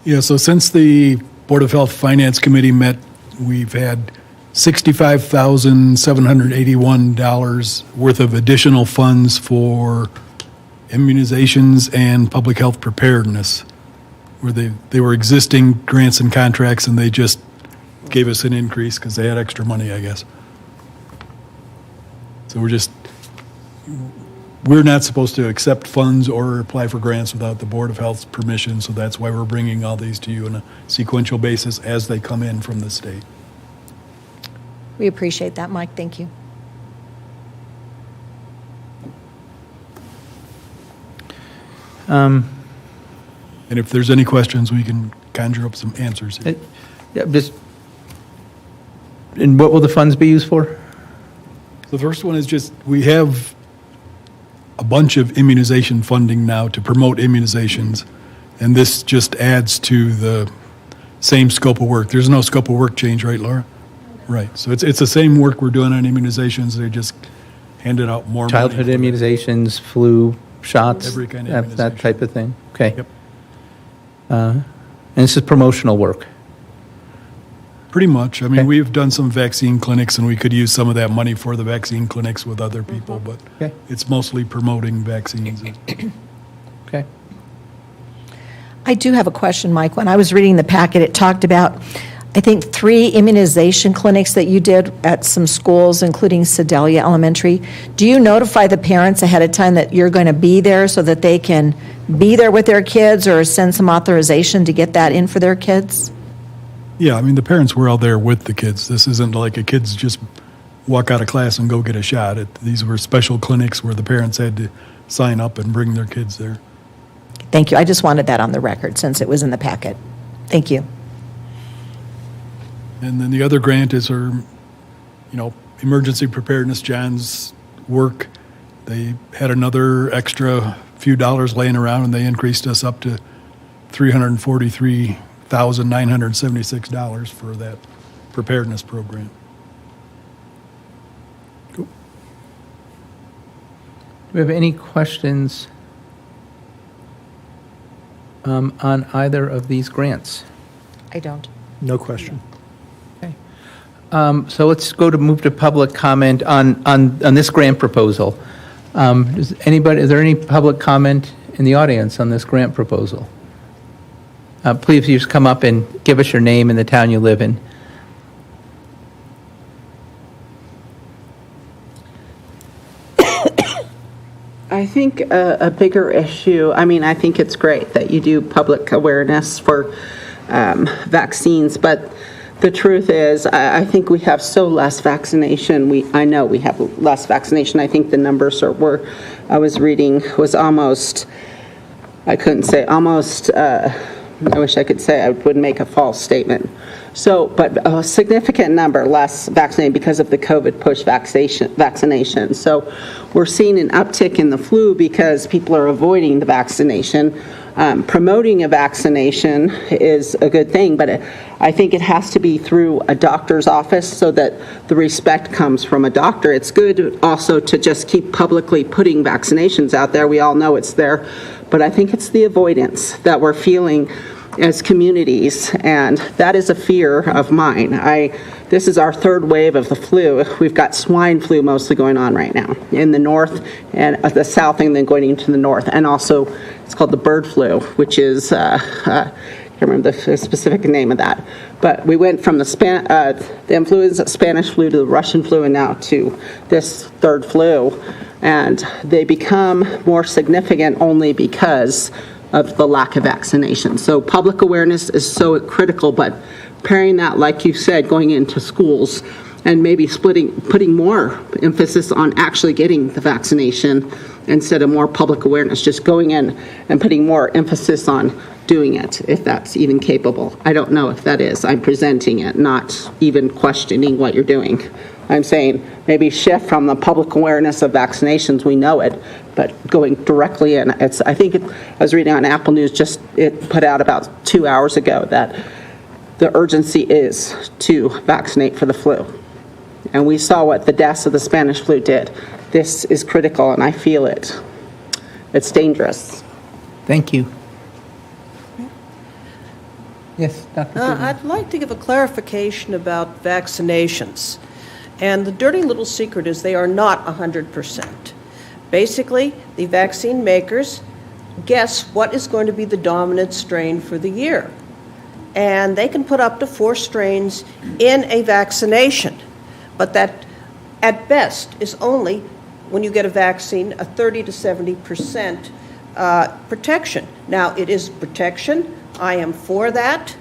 Yeah, so since the Board of Health Finance Committee met, we've had $65,781 worth of additional funds for immunizations and public health preparedness, where they were existing grants and contracts, and they just gave us an increase because they had extra money, I guess. So we're not supposed to accept funds or apply for grants without the Board of Health's permission, so that's why we're bringing all these to you on a sequential basis as they come in from the state. We appreciate that, Mike. Thank you. And if there's any questions, we can conjure up some answers. And what will the funds be used for? The first one is just, we have a bunch of immunization funding now to promote immunizations, and this just adds to the same scope of work. There's no scope of work change, right, Laura? Right. So it's the same work we're doing on immunizations. They just handed out more Childhood money. immunizations, flu shots, Every kind of that immunization. type of thing? Okay. Yep. And this is promotional work? Pretty much. I mean, Okay. we've done some vaccine clinics, and we could use some of that money for the vaccine clinics with other people, but Okay. it's mostly promoting vaccines. Okay. I do have a question, Mike. When I was reading the packet, it talked about, I think, 3 immunization clinics that you did at some schools, including Sedalia Elementary. Do you notify the parents ahead of time that you're going to be there so that they can be there with their kids, or send some authorization to get that in for their kids? Yeah, I mean, the parents were all there with the kids. This isn't like a kids just walk out of class and go get a shot. These were special clinics where the parents had to sign up and bring their kids there. Thank you. I just wanted that on the record since it was in the packet. Thank you. And then the other grant is our, emergency preparedness, John's work. They had another extra few dollars laying around, and they increased us up to $343,976 for that preparedness program. Cool. Do we have any questions on either of these grants? I don't. No question. Okay. So let's move to public comment on this grant proposal. Is there any public comment in the audience on this grant proposal? Please just come up and give us your name and the town you live in. I think a bigger issue, I think it's great that you do public awareness for vaccines, but the truth is, I think we have so less vaccination. I know we have less vaccination. I think the numbers I was reading was almost, I wish I could say I would make a false statement. So, but a significant number less vaccinated because of the COVID push vaccination. So we're seeing an uptick in the flu because people are avoiding the vaccination. Promoting a vaccination is a good thing, but I think it has to be through a doctor's office so that the respect comes from a doctor. It's good also to just keep publicly putting vaccinations out there. We all know it's there, but I think it's the avoidance that we're feeling as communities, and that is a fear of mine. This is our third wave of the flu. We've got swine flu mostly going on right now in the north and the south, and then going into the north, and also it's called the bird flu, which is I can't remember the specific name of that. But we went from the influenza, Spanish flu, to the Russian flu, and now to this third flu, and they become more significant only because of the lack of vaccination. So public awareness is so critical, but pairing that, like you said, going into schools and maybe putting more emphasis on actually getting the vaccination instead of more public awareness, just going in and putting more emphasis on doing it, if that's even capable. I don't know if that is. I'm presenting it, not even questioning what you're doing. I'm saying maybe shift from the public awareness of vaccinations, we know it, but going directly in. I was reading on Apple News, it put out about 2 hours ago that the urgency is to vaccinate for the flu. And we saw what the deaths of the Spanish flu did. This is critical, and I feel it. It's dangerous. Thank you. Yes, Dr. I'd like to give a clarification about vaccinations. And the dirty little secret is they are not 100%. Basically, the vaccine makers guess what is going to be the dominant strain for the year. And they can put up to 4 strains in a vaccination. But that, at best, is only, when you get a vaccine, a 30 to 70% protection. Now, it is protection. I am for that.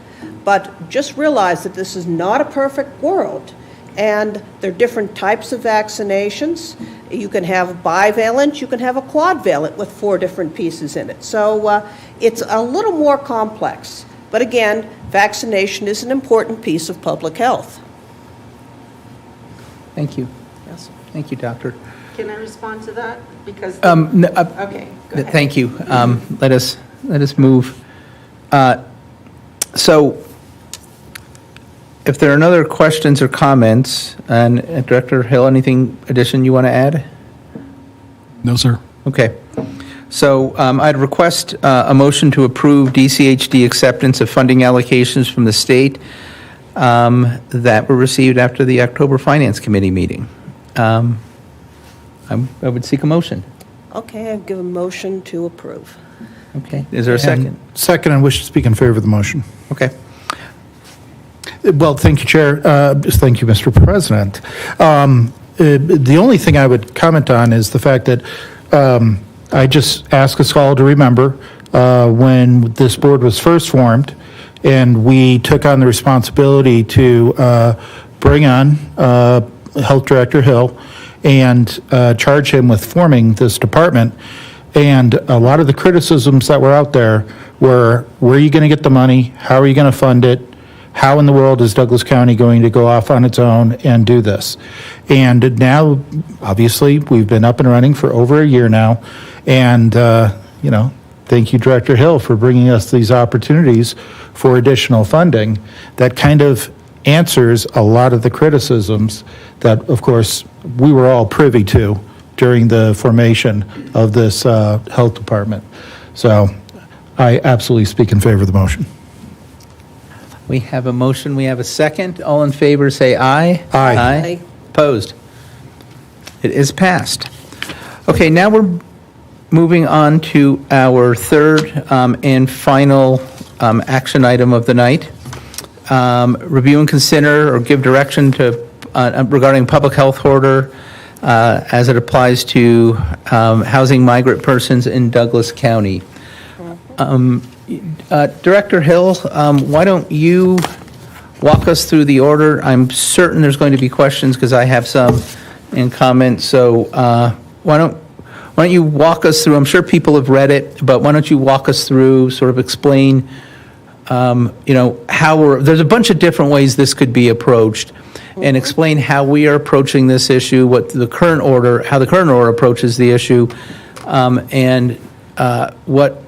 But just realize that this is not a perfect world. And there are different types of vaccinations. You can have a bivalent, you can have a quadvalent with 4 different pieces in it. So it's a little more complex. But again, vaccination is an important piece of public health. Thank you. Yes. Thank you, Doctor. Can I respond to that? Because Okay, go ahead. Thank you. Let us move. So, if there are no other questions or comments, and Director Hill, anything addition you want to add? No, sir. Okay. So I'd request a motion to approve DCHD acceptance of funding allocations from the state that were received after the October Finance Committee meeting. I would seek a motion. Okay, I give a motion to approve. Okay. Is there a second? Second, I wish to speak in favor of the motion. Okay. Well, thank you, Chair. Thank you, Mr. President. The only thing I would comment on is the fact that I just ask us all to remember when this board was first formed And we took on the responsibility to bring on Health Director Hill and charge him with forming this department. And a lot of the criticisms that were out there were, where are you going to get the money? How are you going to fund it? How in the world is Douglas County going to go off on its own and do this? And now, obviously, we've been up and running for over a year now. And, thank you, Director Hill, for bringing us these opportunities for additional funding. That kind of answers a lot of the criticisms that, of course, we were all privy to during the formation of this health department. So I absolutely speak in favor of the motion. We have a motion, we have a second. All in favor, say aye. Aye. Aye. Opposed? It is passed. Okay, now we're moving on to our third and final action item of the night. Review and consider or give direction to regarding public health order as it applies to housing migrant persons in Douglas County. Director Hill, why don't you walk us through the order? I'm certain there's going to be questions because I have some and comments. So why don't you walk us through? I'm sure people have read it, but why don't you walk us through, sort of explain, how there's a bunch of different ways this could be approached, and explain how we are approaching this issue, how the current order approaches the issue, and what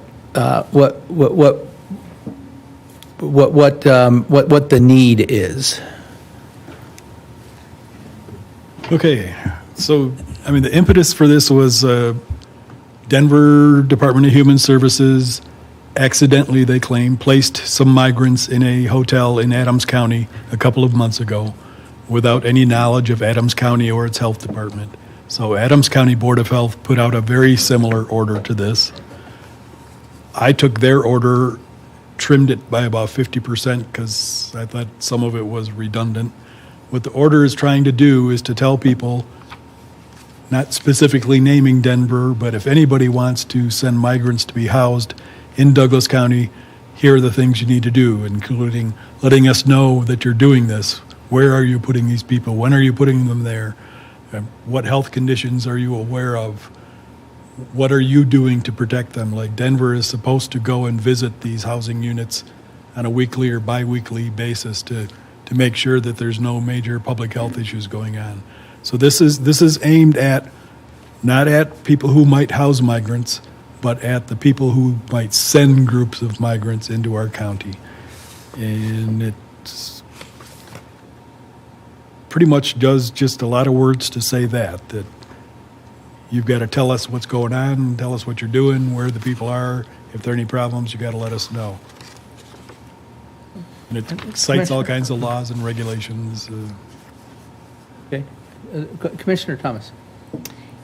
the need is. Okay, so, the impetus for this was Denver Department of Human Services accidentally, they claim, placed some migrants in a hotel in Adams County a couple of months ago without any knowledge of Adams County or its health department. So Adams County Board of Health put out a very similar order to this. I took their order, trimmed it by about 50% because I thought some of it was redundant. What the order is trying to do is to tell people, not specifically naming Denver, but if anybody wants to send migrants to be housed in Douglas County, here are the things you need to do, including letting us know that you're doing this. Where are you putting these people? When are you putting them there? What health conditions are you aware of? What are you doing to protect them? Like Denver is supposed to go and visit these housing units on a weekly or bi-weekly basis to make sure that there's no major public health issues going on. So this is aimed at, not at people who might house migrants, but at the people who might send groups of migrants into our county. And it's pretty much does just a lot of words to say that you've got to tell us what's going on, tell us what you're doing, where the people are. If there are any problems, you got to let us know. And it cites all kinds of laws and regulations. Okay. Commissioner Thomas.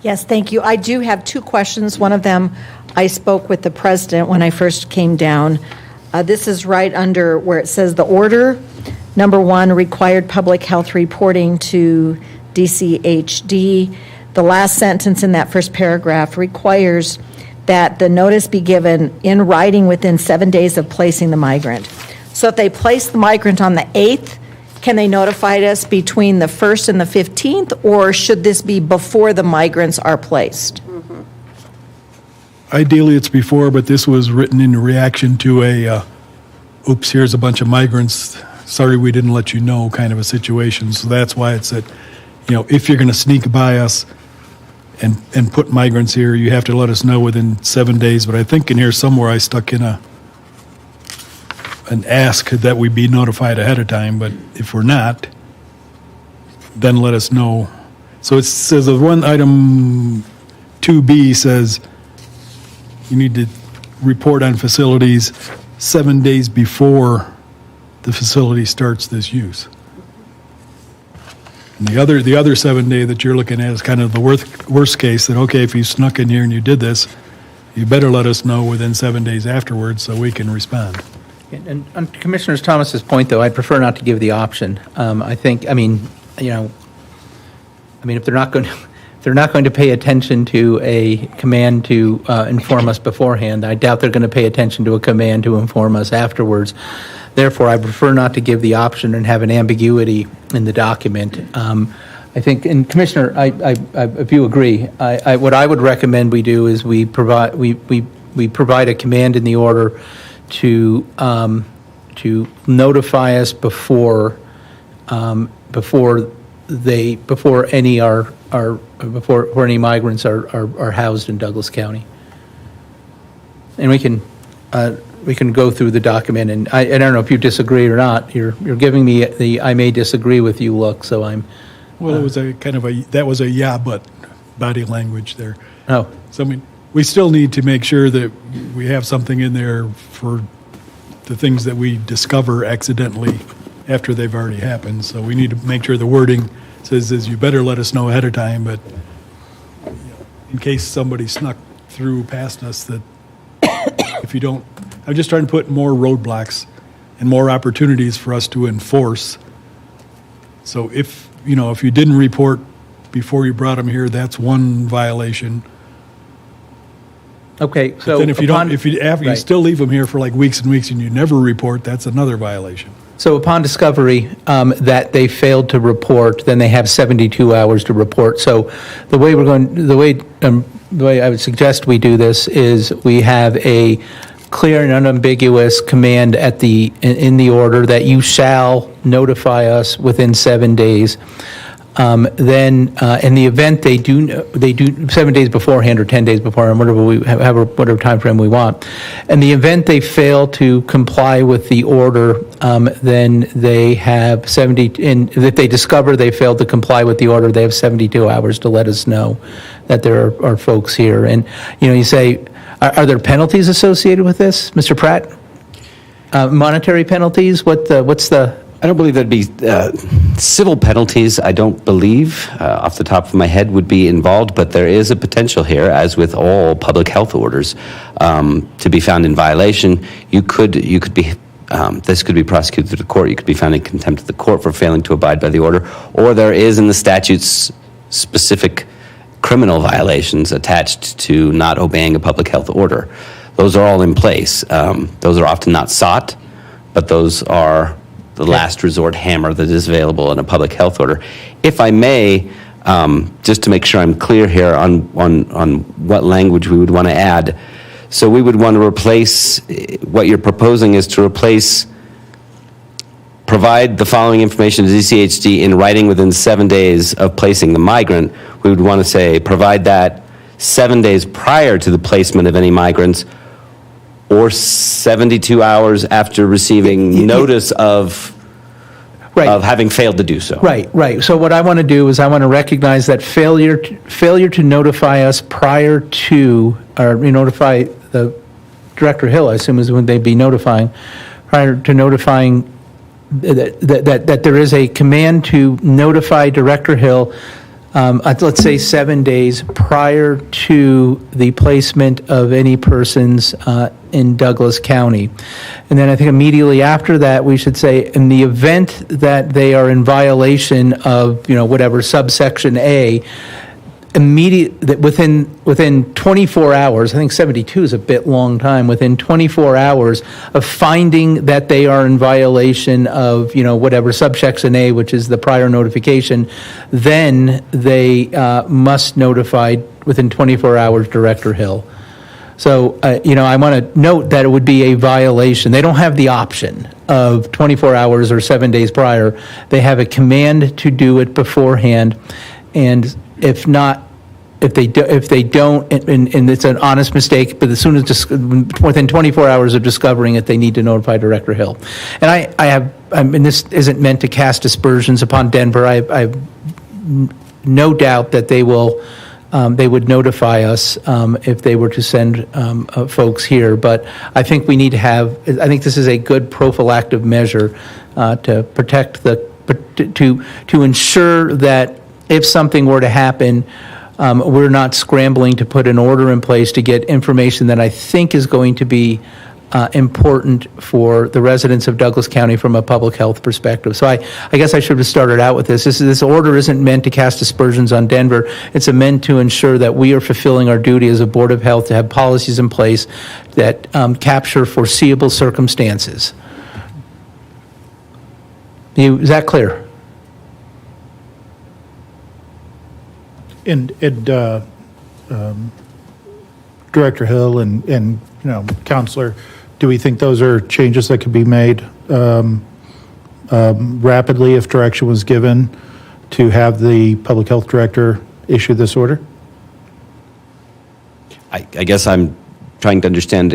Yes, thank you. I do have two questions. One of them, I spoke with the president when I first came down. This is right under where it says the order. Number one, required public health reporting to DCHD. The last sentence in that first paragraph requires that the notice be given in writing within 7 days of placing the migrant. So if they place the migrant on the 8th, can they notify us between the 1st and the 15th, or should this be before the migrants are placed? Ideally, it's before, but this was written in reaction to a, oops, here's a bunch of migrants, sorry we didn't let you know kind of a situation. So that's why it said, if you're going to sneak by us and put migrants here, you have to let us know within 7 days. But I think in here somewhere I stuck in an ask that we be notified ahead of time, but if we're not, then let us know. So it says the one item 2B says you need to report on facilities 7 days before the facility starts this use. And the other 7 day that you're looking at is kind of the worst case, that okay, if you snuck in here and you did this, you better let us know within 7 days afterwards so we can respond. And on Commissioner Thomas's point, though, I'd prefer not to give the option. I think, if they're not going to pay attention to a command to inform us beforehand, I doubt they're going to pay attention to a command to inform us afterwards. Therefore, I prefer not to give the option and have an ambiguity in the document. I think, and Commissioner, if you agree, what I would recommend we do is we provide a command in the order to notify us before any migrants are housed in Douglas County. And we can go through the document, and I don't know if you disagree or not. You're giving me the I may disagree with you look, so I'm. Well, it was that was a yeah, but body language there. Oh. So, I mean, we still need to make sure that we have something in there for the things that we discover accidentally after they've already happened. So we need to make sure the wording says you better let us know ahead of time, but in case somebody snuck through past us, that if you don't, I'm just trying to put more roadblocks and more opportunities for us to enforce. So if you didn't report before you brought them here, that's one violation. Okay, so Then if you upon- don't, if you Right. still leave them here for like weeks and weeks and you never report, that's another violation. So upon discovery that they failed to report, then they have 72 hours to report. So the way I would suggest we do this is we have a clear and unambiguous command in the order that you shall notify us within 7 days. Then, in the event they do 7 days beforehand or 10 days beforehand, whatever time frame we want. In the event they fail to comply with the order, then they have 70. And if they discover they failed to comply with the order, they have 72 hours to let us know that there are folks here. And you say, are there penalties associated with this, Mr. Pratt? Monetary penalties? What's the? I don't believe there'd be civil penalties. I don't believe, off the top of my head, would be involved. But there is a potential here, as with all public health orders, to be found in violation. You could be. This could be prosecuted through the court. You could be found in contempt of the court for failing to abide by the order. Or there is in the statutes specific criminal violations attached to not obeying a public health order. Those are all in place. Those are often not sought, but those are the last resort hammer that is available in a public health order. If I may, just to make sure I'm clear here on what language we would want to add. So we would want to replace, what you're proposing is to replace, provide the following information to DCHD in writing within 7 days of placing the migrant. We would want to say, provide that 7 days prior to the placement of any migrants, or 72 hours after receiving notice of having failed to do so. Right. So what I want to do is I want to recognize that failure to notify us prior to, or notify the Director Hill, I assume is when they'd be notifying, prior to notifying that there is a command to notify Director Hill, let's say 7 days prior to the placement of any persons in Douglas County. And then I think immediately after that, we should say, in the event that they are in violation of, whatever subsection A, within 24 hours, I think 72 is a bit long time, within 24 hours of finding that they are in violation of, whatever subsection A, which is the prior notification, then they must notify within 24 hours Director Hill. So, I want to note that it would be a violation. They don't have the option of 24 hours or 7 days prior. They have a command to do it beforehand, and if they don't, and it's an honest mistake, but as soon as within 24 hours of discovering it, they need to notify Director Hill. And and this isn't meant to cast aspersions upon Denver. I have no doubt that they would notify us if they were to send folks here. But I think we need to I think this is a good prophylactic measure to protect to ensure that if something were to happen, we're not scrambling to put an order in place to get information that I think is going to be important for the residents of Douglas County from a public health perspective. So I guess I should have started out with this. This order isn't meant to cast aspersions on Denver. It's meant to ensure that we are fulfilling our duty as a Board of Health to have policies in place that capture foreseeable circumstances. Is that clear? And Director Hill and Counselor, do we think those are changes that could be made rapidly if direction was given to have the Public Health Director issue this order? I guess I'm trying to understand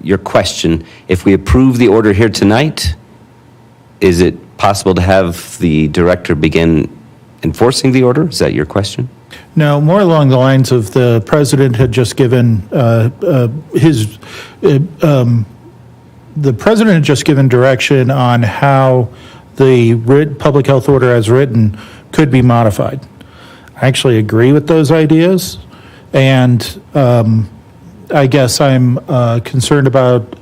your question. If we approve the order here tonight, is it possible to have the director begin enforcing the order? Is that your question? No, more along the lines of the president had just given the president had just given direction on how the public health order as written could be modified. I actually agree with those ideas, and I guess I'm concerned about,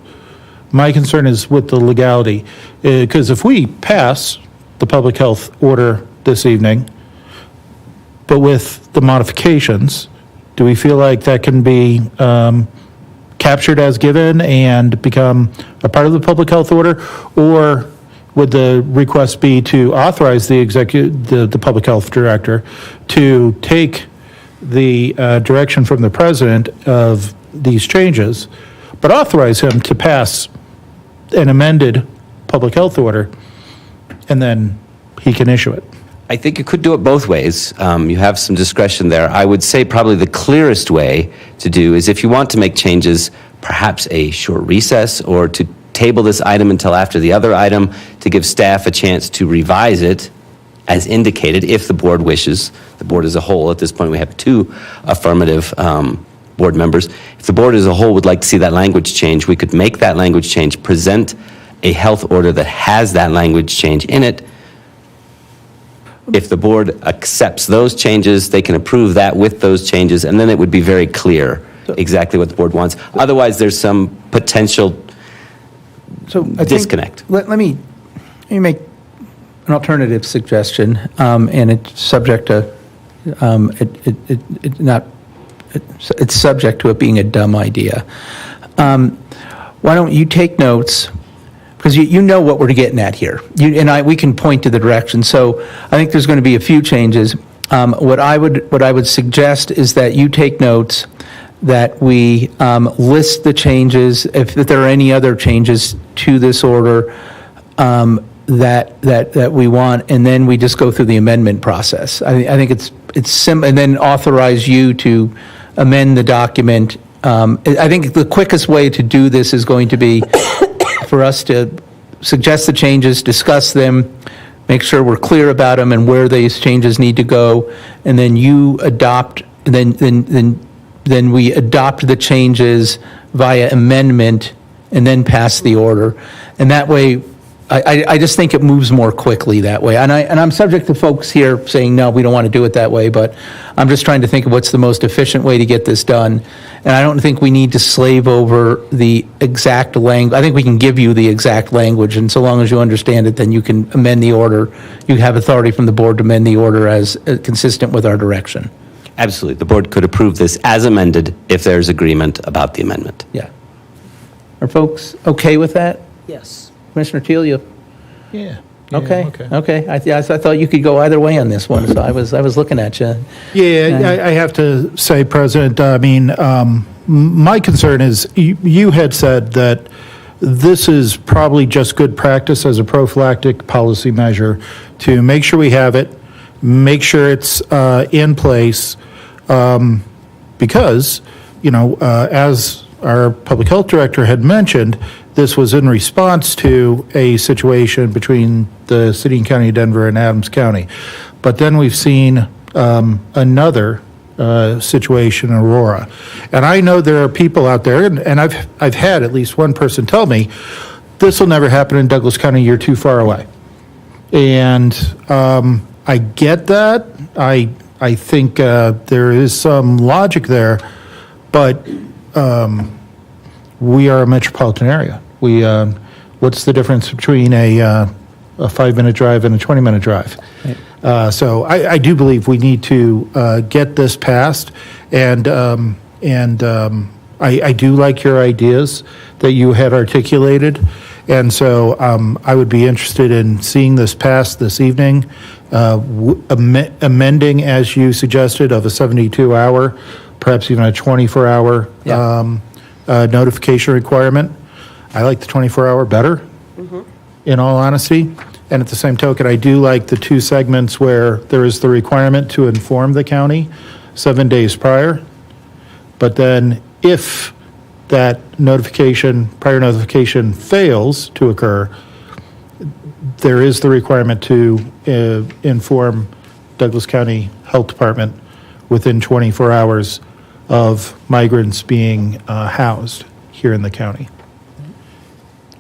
my concern is with the legality, because if we pass the public health order this evening, but with the modifications, do we feel like that can be captured as given and become a part of the public health order? Or would the request be to authorize the public health director to take the direction from the president of these changes, but authorize him to pass an amended public health order, and then he can issue it? I think you could do it both ways. You have some discretion there. I would say probably the clearest way to do is if you want to make changes, perhaps a short recess or to table this item until after the other item to give staff a chance to revise it as indicated if the board wishes. The board as a whole, at this point we have 2 affirmative board members. If the board as a whole would like to see that language change, we could make that language change, present a health order that has that language change in it. If the board accepts those changes, they can approve that with those changes, and then it would be very clear exactly what the board wants. Otherwise, there's some potential disconnect. Let me make an alternative suggestion, and it's subject to it's subject to it being a dumb idea. Why don't you take notes? Because you know what we're getting at here. We can point to the direction. So I think there's going to be a few changes. What I would suggest is that you take notes, that we list the changes, if there are any other changes to this order that we want, and then we just go through the amendment process. I think it's simple, and then authorize you to amend the document. I think the quickest way to do this is going to be for us to suggest the changes, discuss them, make sure we're clear about them and where these changes need to go, and then you adopt, then we adopt the changes via amendment and then pass the order. And that way, I just think it moves more quickly that way. And I'm subject to folks here saying, no, we don't want to do it that way, but I'm just trying to think of what's the most efficient way to get this done. And I don't think we need to slave over the exact language. I think we can give you the exact language, and so long as you understand it, then you can amend the order. You have authority from the board to amend the order as consistent with our direction. Absolutely. The board could approve this as amended if there's agreement about the amendment. Yeah. Are folks okay with that? Yes. Commissioner Teal, you? Yeah. Okay. I thought you could go either way on this one, so I was looking at you. Yeah, I have to say, President, I mean, my concern is you had said that this is probably just good practice as a prophylactic policy measure to make sure we have it, make sure it's in place, because, as our public health director had mentioned, this was in response to a situation between the city and county of Denver and Adams County. But then we've seen another situation in Aurora. And I know there are people out there, and I've had at least one person tell me, this will never happen in Douglas County, you're too far away. And I get that. I think there is some logic there, but we are a metropolitan area. What's the difference between a 5-minute drive and a 20-minute drive? So I do believe we need to get this passed, and I do like your ideas that you had articulated, And so I would be interested in seeing this passed this evening, amending, as you suggested, of a 72-hour, perhaps even a 24-hour notification requirement. I like the 24-hour better, in all honesty. And at the same token, I do like the two segments where there is the requirement to inform the county 7 days prior. But then if that prior notification fails to occur, there is the requirement to inform Douglas County Health Department within 24 hours of migrants being housed here in the county.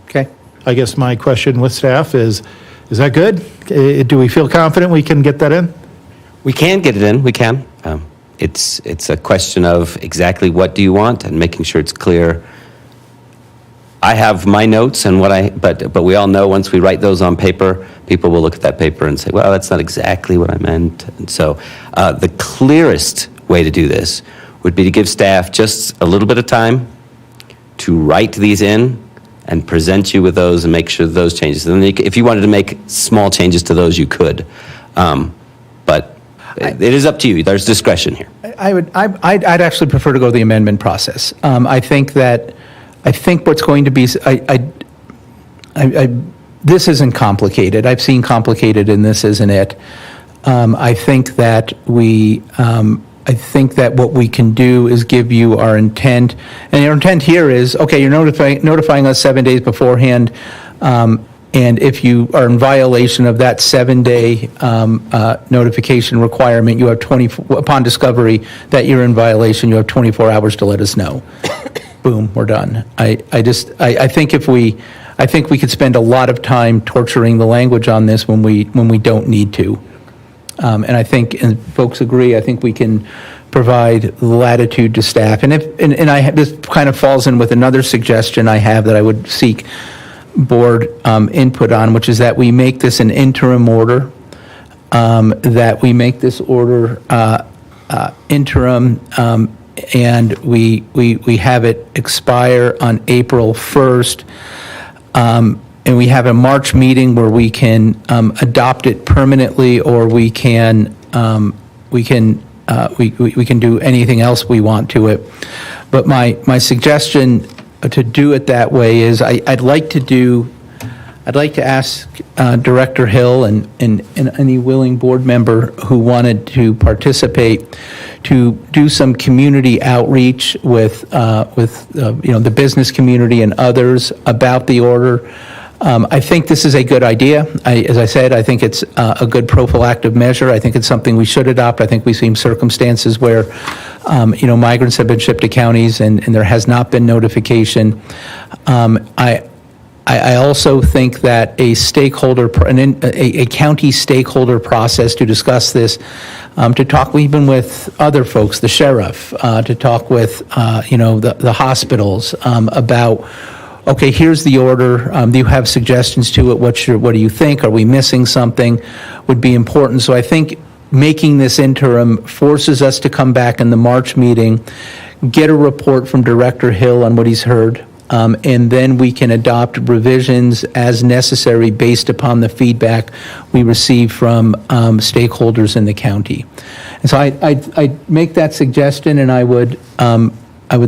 Okay. I guess my question with staff is that good? Do we feel confident we can get that in? We can get it in, we can. It's a question of exactly what do you want and making sure it's clear. I have my notes and but we all know once we write those on paper, people will look at that paper and say, well, that's not exactly what I meant. And so the clearest way to do this would be to give staff just a little bit of time to write these in and present you with those and make sure those changes. And then if you wanted to make small changes to those, you could. But it is up to you. There's discretion here. I'd actually prefer to go the amendment process. I think what's going to be, this isn't complicated. I've seen complicated, and this isn't it. I think that what we can do is give you our intent, and our intent here is, okay, you're notifying us 7 days beforehand, and if you are in violation of that 7-day notification requirement, you have upon discovery that you're in violation, you have 24 hours to let us know. Boom, we're done. I think we could spend a lot of time torturing the language on this when we don't need to. And I think, and folks agree, I think we can provide latitude to staff. And this kind of falls in with another suggestion I have that I would seek board input on, which is that we make this an interim order, that we make this order interim, and we have it expire on April 1st. And we have a March meeting where we can adopt it permanently, or we can do anything else we want to it. But my suggestion to do it that way is I'd like to ask Director Hill and any willing board member who wanted to participate to do some community outreach with the business community and others about the order. I think this is a good idea. As I said, I think it's a good prophylactic measure. I think it's something we should adopt. I think we've seen circumstances where, migrants have been shipped to counties and there has not been notification. I also think that a county stakeholder process to discuss this, to talk even with other folks, the sheriff, to talk with, the hospitals about, okay, here's the order. Do you have suggestions to it? What do you think? Are we missing something? Would be important. So I think making this interim forces us to come back in the March meeting, get a report from Director Hill on what he's heard, and then we can adopt revisions as necessary based upon the feedback we receive from stakeholders in the county. And so I'd make that suggestion, and I would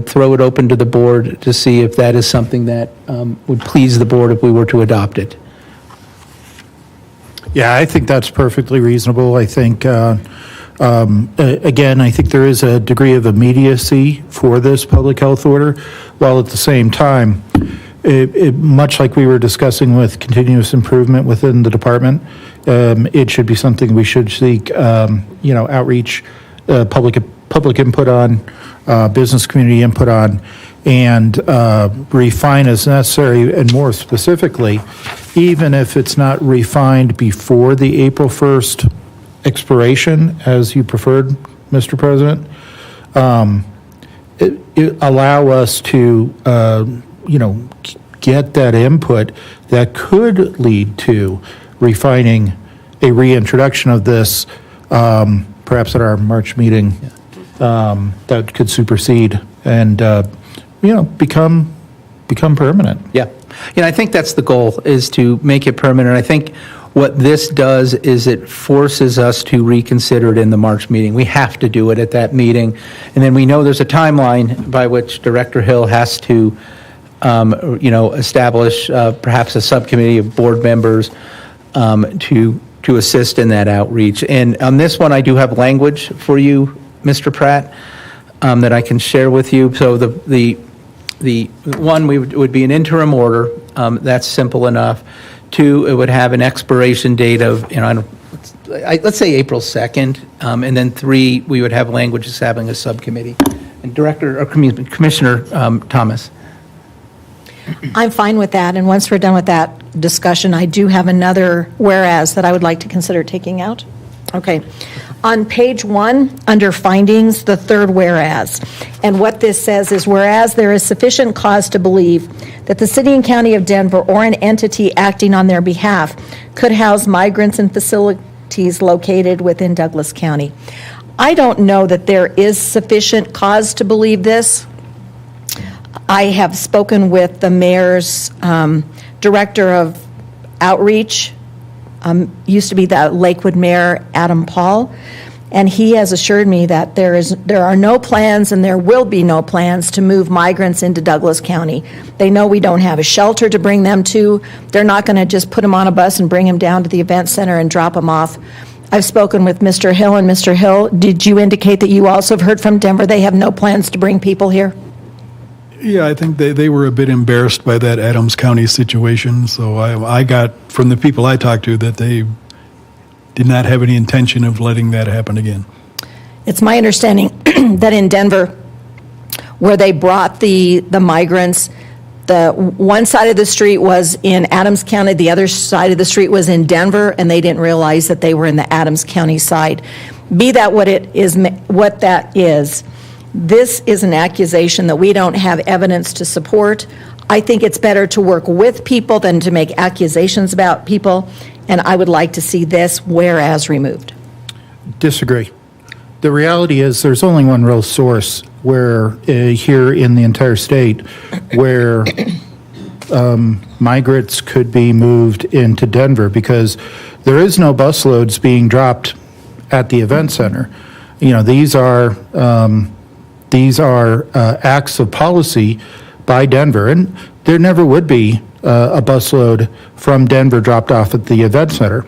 throw it open to the board to see if that is something that would please the board if we were to adopt it. Yeah, I think that's perfectly reasonable. I think, again, I think there is a degree of immediacy for this public health order, while at the same time, much like we were discussing with continuous improvement within the department, it should be something we should seek, outreach, public input on, business community input on, and refine as necessary, and more specifically, even if it's not refined before the April 1st expiration, as you preferred, Mr. President, allow us to, get that input that could lead to refining a reintroduction of this, perhaps at our March meeting, that could supersede and, become become permanent. Yeah. I think that's the goal, is to make it permanent. I think what this does is it forces us to reconsider it in the March meeting. We have to do it at that meeting. And then we know there's a timeline by which Director Hill has to, establish perhaps a subcommittee of board members to assist in that outreach. And on this one, I do have language for you, Mr. Pratt, that I can share with you. So the one would be an interim order. That's simple enough. 2, it would have an expiration date of, let's say April 2nd. And then 3, we would have language as having a subcommittee. And Commissioner Thomas. I'm fine with that, and once we're done with that discussion, I do have another whereas that I would like to consider taking out. Okay. On page 1, under findings, the third whereas. And what this says is, whereas there is sufficient cause to believe that the city and county of Denver or an entity acting on their behalf could house migrants in facilities located within Douglas County. I don't know that there is sufficient cause to believe this. I have spoken with the mayor's director of outreach, used to be the Lakewood mayor, Adam Paul, and he has assured me that there are no plans and there will be no plans to move migrants into Douglas County. They know we don't have a shelter to bring them to. They're not going to just put them on a bus and bring them down to the event center and drop them off. I've spoken with Mr. Hill, and Mr. Hill, did you indicate that you also have heard from Denver they have no plans to bring people here? Yeah, I think they were a bit embarrassed by that Adams County situation. So I got from the people I talked to that they did not have any intention of letting that happen again. It's my understanding that in Denver, where they brought the migrants, the one side of the street was in Adams County, the other side of the street was in Denver, and they didn't realize that they were in the Adams County side. Be that what that is. This is an accusation that we don't have evidence to support. I think it's better to work with people than to make accusations about people, and I would like to see this whereas removed. Disagree. The reality is there's only one real source where here in the entire state where migrants could be moved into Denver, because there is no busloads being dropped at the event center. These are acts of policy by Denver, and there never would be a busload from Denver dropped off at the event center.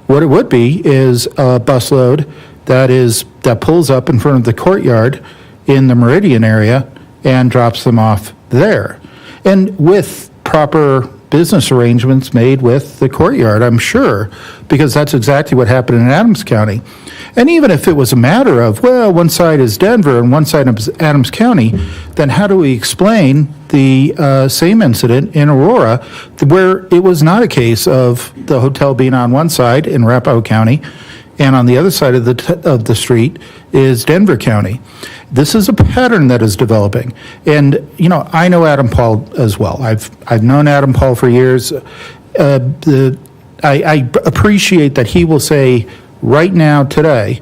What it would be is a busload that pulls up in front of the courtyard in the Meridian area and drops them off there, and with proper business arrangements made with the courtyard, I'm sure, because that's exactly what happened in Adams County. And even if it was a matter of, well, one side is Denver and one side is Adams County, then how do we explain the same incident in Aurora, where it was not a case of the hotel being on one side in Arapahoe County, and on the other side of the street is Denver County. This is a pattern that is developing. And, I know Adam Paul as well. I've known Adam Paul for years. I appreciate that he will say right now, today,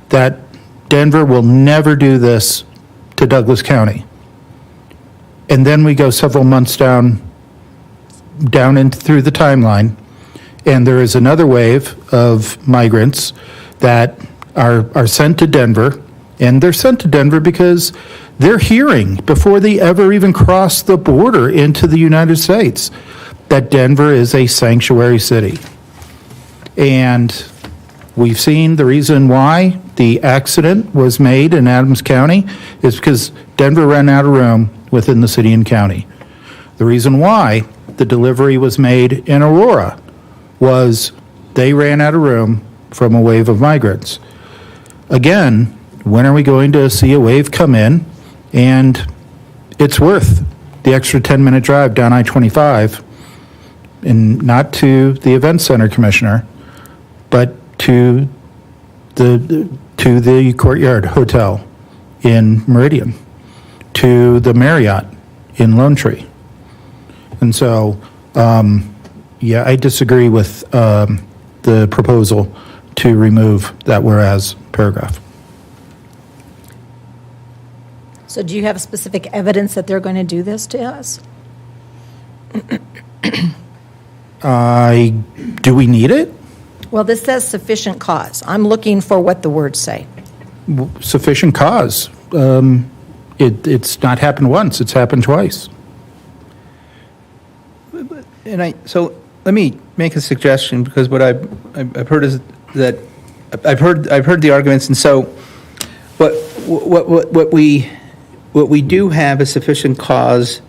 that Denver will never do this to Douglas County. And then we go several months down through the timeline, and there is another wave of migrants that are sent to Denver, and they're sent to Denver because they're hearing, before they ever even cross the border into the United States, that Denver is a sanctuary city. And we've seen the reason why the accident was made in Adams County is because Denver ran out of room within the city and county. The reason why the delivery was made in Aurora was they ran out of room from a wave of migrants. Again, when are we going to see a wave come in and it's worth the extra 10-minute drive down I-25, and not to the event center, Commissioner, but to the Courtyard Hotel in Meridian, to the Marriott in Lone Tree. And so, I disagree with the proposal to remove that whereas paragraph. So do you have specific evidence that they're going to do this to us? Do we need it? Well, this says sufficient cause. I'm looking for what the words say. Sufficient cause. It's not happened once, it's happened twice. So let me make a suggestion, because what I've heard is that I've heard the arguments, and so what we do have is sufficient cause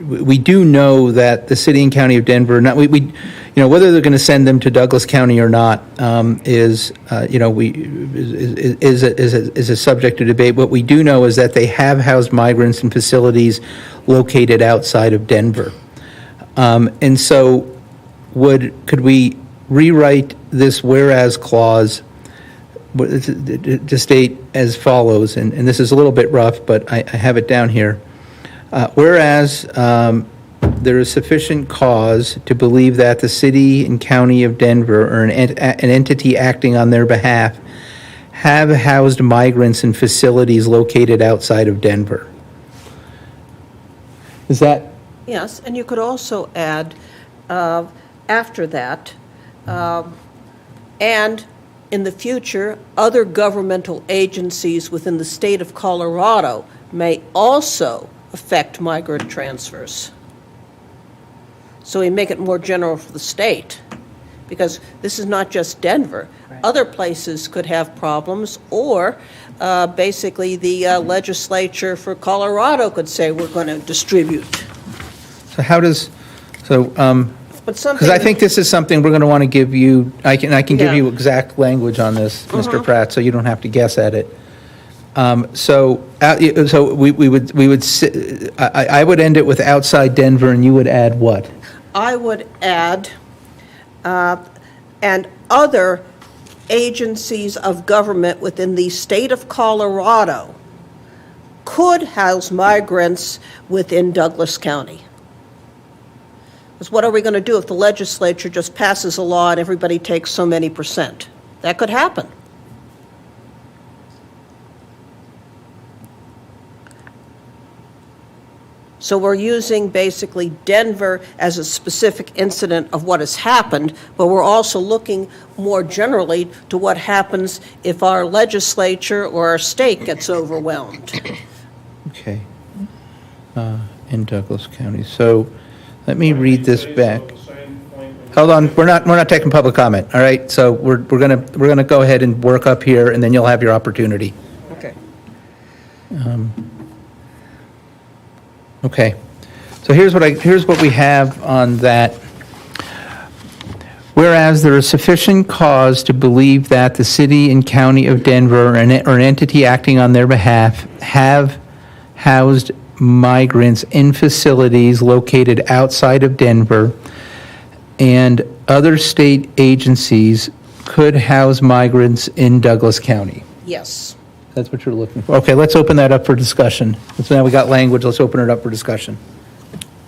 we do know that the city and county of Denver, whether they're going to send them to Douglas County or not, is a subject of debate. What we do know is that they have housed migrants in facilities located outside of Denver, and so could we rewrite this whereas clause to state as follows, and this is a little bit rough, but I have it down here. Whereas there is sufficient cause to believe that the city and county of Denver, or an entity acting on their behalf, have housed migrants in facilities located outside of Denver. Is that? Yes, and you could also add, after that, and in the future, other governmental agencies within the state of Colorado may also affect migrant transfers. So we make it more general for the state, because this is not just Denver. Right. Other places could have problems, or basically the legislature for Colorado could say we're going to distribute. So how does, because I think this is something we're going to want to give you, I can give you exact language on this, Mr. Pratt, so you don't have to guess at it. So we would I would end it with outside Denver, and you would add what? I would add, and other agencies of government within the state of Colorado could house migrants within Douglas County. Because what are we going to do if the legislature just passes a law and everybody takes so many %? That could happen. So we're using basically Denver as a specific incident of what has happened, but we're also looking more generally to what happens if our legislature or our state gets overwhelmed. Okay. In Douglas County. So let me read this back. Hold on, we're not taking public comment. All right. So we're gonna go ahead and work up here, and then you'll have your opportunity. Okay. Okay, so here's what we have on that. Whereas there is sufficient cause to believe that the city and county of Denver, or an entity acting on their behalf, have housed migrants in facilities located outside of Denver, and other state agencies could house migrants in Douglas County. Yes. That's what you're looking for. Okay, let's open that up for discussion. So now we got language, let's open it up for discussion.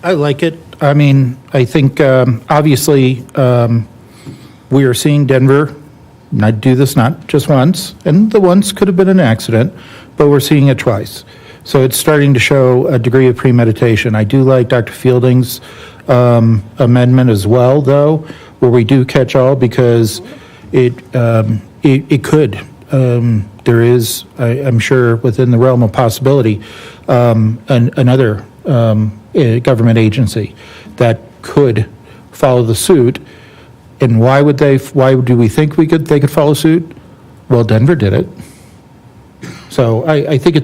I like it. I mean, I think obviously we are seeing Denver not do this not just once, and the once could have been an accident, but we're seeing it twice. So it's starting to show a degree of premeditation. I do like Dr. Fielding's amendment as well, though, where we do catch all, because it could. There is, I'm sure, within the realm of possibility, another government agency that could follow the suit. And why do we think they could follow suit? Well, Denver did it. So I think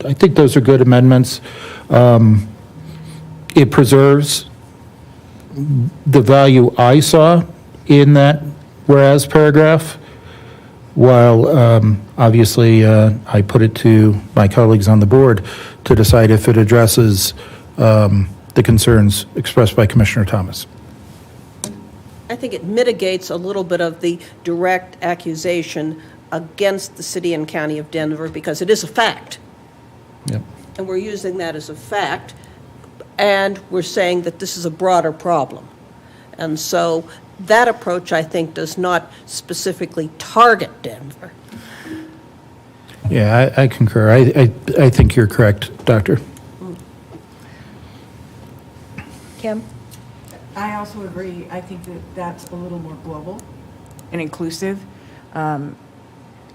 I think those are good amendments. It preserves the value I saw in that whereas paragraph, while obviously I put it to my colleagues on the board to decide if it addresses the concerns expressed by Commissioner Thomas. I think it mitigates a little bit of the direct accusation against the city and county of Denver, because it is a fact. Yep. And we're using that as a fact, and we're saying that this is a broader problem. And so that approach, I think, does not specifically target Denver. Yeah, I concur. I think you're correct, Doctor. Kim? I also agree. I think that that's a little more global and inclusive. And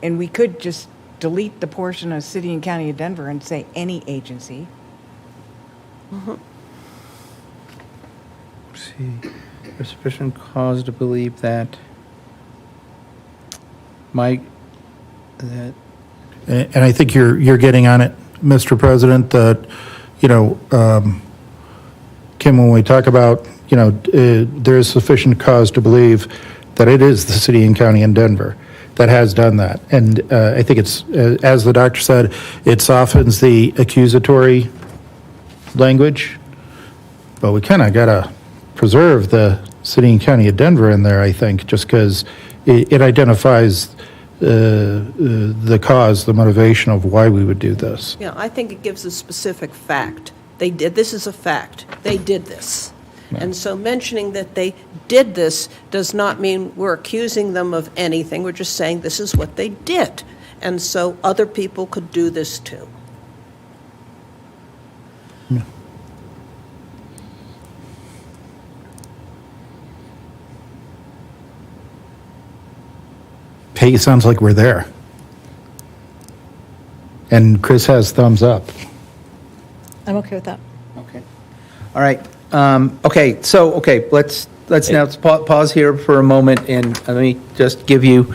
we could just delete the portion of City and County of Denver and say any agency. See, there's sufficient cause to believe that Mike, that And I think you're getting on it, Mr. President, that, Kim, when we talk about, there is sufficient cause to believe that it is the city and county in Denver that has done that. And I think it's, as the doctor said, it softens the accusatory language, but we kind of got to preserve the city and county of Denver in there, I think, just because it identifies the cause, the motivation of why we would do this. Yeah, I think it gives a specific fact. They did, this is a fact. They did this. And so mentioning that they did this does not mean we're accusing them of anything. We're just saying this is what they did. And so other people could do this too. Hey, it sounds like we're there. And Chris has thumbs up. I'm okay with that. Okay. All right. Let's now pause here for a moment, and let me just give you,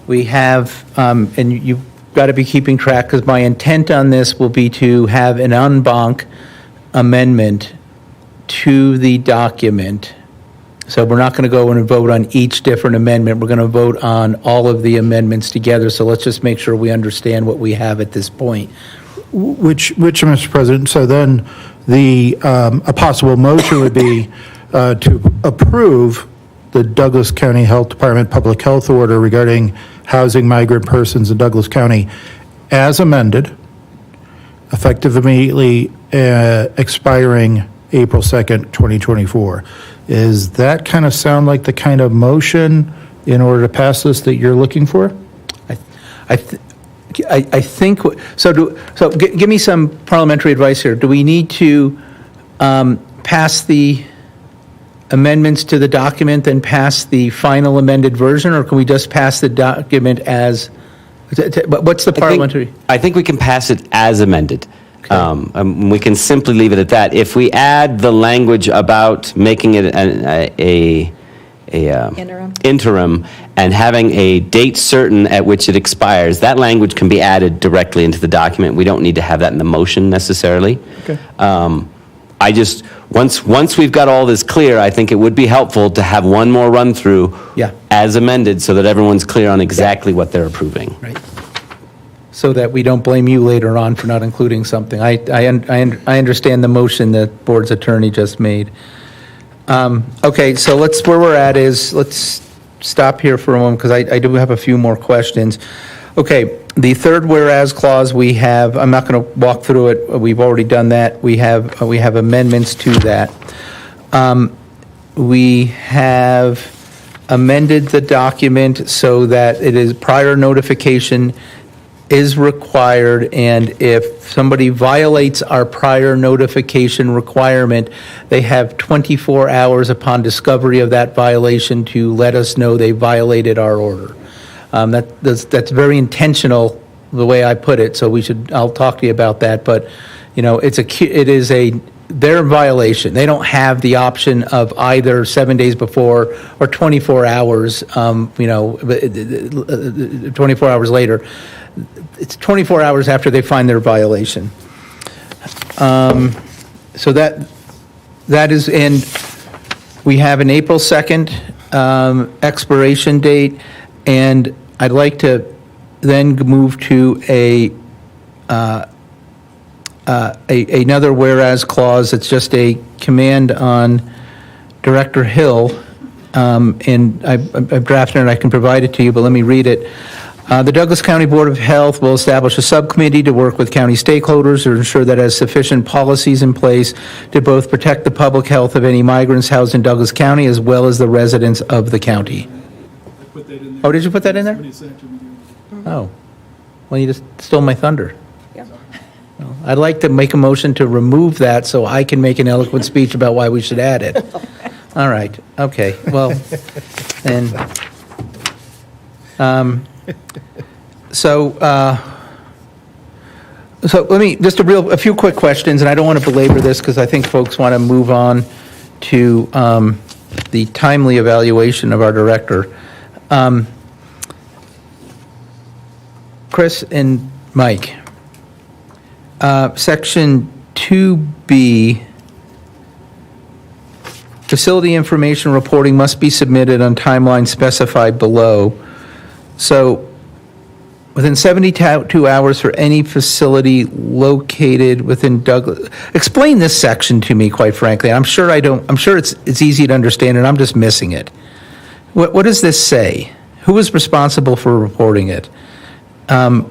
we have, and you've got to be keeping track, because my intent on this will be to have an en banc amendment to the document. So we're not going to go in and vote on each different amendment. We're going to vote on all of the amendments together. So let's just make sure we understand what we have at this point. Which, Mr. President, so then a possible motion would be to approve the Douglas County Health Department Public Health Order regarding housing migrant persons in Douglas County as amended, effective immediately, expiring April 2nd, 2024. Is that kind of sound like the kind of motion in order to pass this that you're looking for? I think, give me some parliamentary advice here. Do we need to pass the amendments to the document, then pass the final amended version, or can we just pass the document as, what's the parliamentary? I think we can pass it as amended. We can simply leave it at that. If we add the language about making it interim and having a date certain at which it expires, that language can be added directly into the document. We don't need to have that in the motion necessarily. Okay. I just, once we've got all this clear, I think it would be helpful to have one more run through as amended so that everyone's clear on exactly what they're approving. Right. So that we don't blame you later on for not including something. I understand the motion that board's attorney just made. Okay, so where we're at is, let's stop here for a moment, because I do have a few more questions. Okay, the third whereas clause we have, I'm not going to walk through it, we've already done that. We have amendments to that. We have amended the document so that it is prior notification is required, and if somebody violates our prior notification requirement, they have 24 hours upon discovery of that violation to let us know they violated our order. That's very intentional, the way I put it, so I'll talk to you about that, but, it is their violation. They don't have the option of either 7 days before or 24 hours, 24 hours later. It's 24 hours after they find their violation. So that is, and we have an April 2nd expiration date, and I'd like to then move to another whereas clause. It's just a command on Director Hill, and I've drafted it, I can provide it to you, but let me read it. The Douglas County Board of Health will establish a subcommittee to work with county stakeholders to ensure that it has sufficient policies in place to both protect the public health of any migrants housed in Douglas County as well as the residents of the county. Oh, did you put that in there? Oh, well, you just stole my thunder. I'd like to make a motion to remove that so I can make an eloquent speech about why we should add it. All right, okay, well, and, so let me, just a few quick questions, and I don't want to belabor this because I think folks want to move on to the timely evaluation of our director. Chris and Mike, Section 2B, facility information reporting must be submitted on timeline specified below. So, within 72 hours for any facility located within Douglas. Explain this section to me, quite frankly. I'm sure it's easy to understand, and I'm just missing it. What does this say? Who is responsible for reporting it? My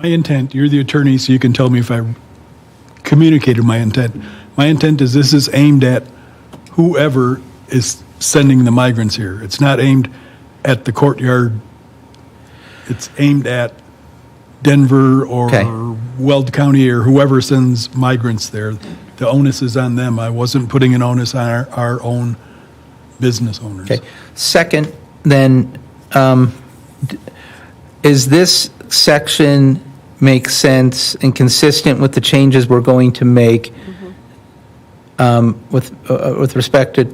intent, you're the attorney, so you can tell me if I communicated my intent. My intent is this is aimed at whoever is sending the migrants here. It's not aimed at the courtyard. It's aimed at Denver or Okay. Weld County or whoever sends migrants there. The onus is on them. I wasn't putting an onus on our own business owners. Okay. Second, then, is this section make sense and consistent with the changes we're going to make with respect to,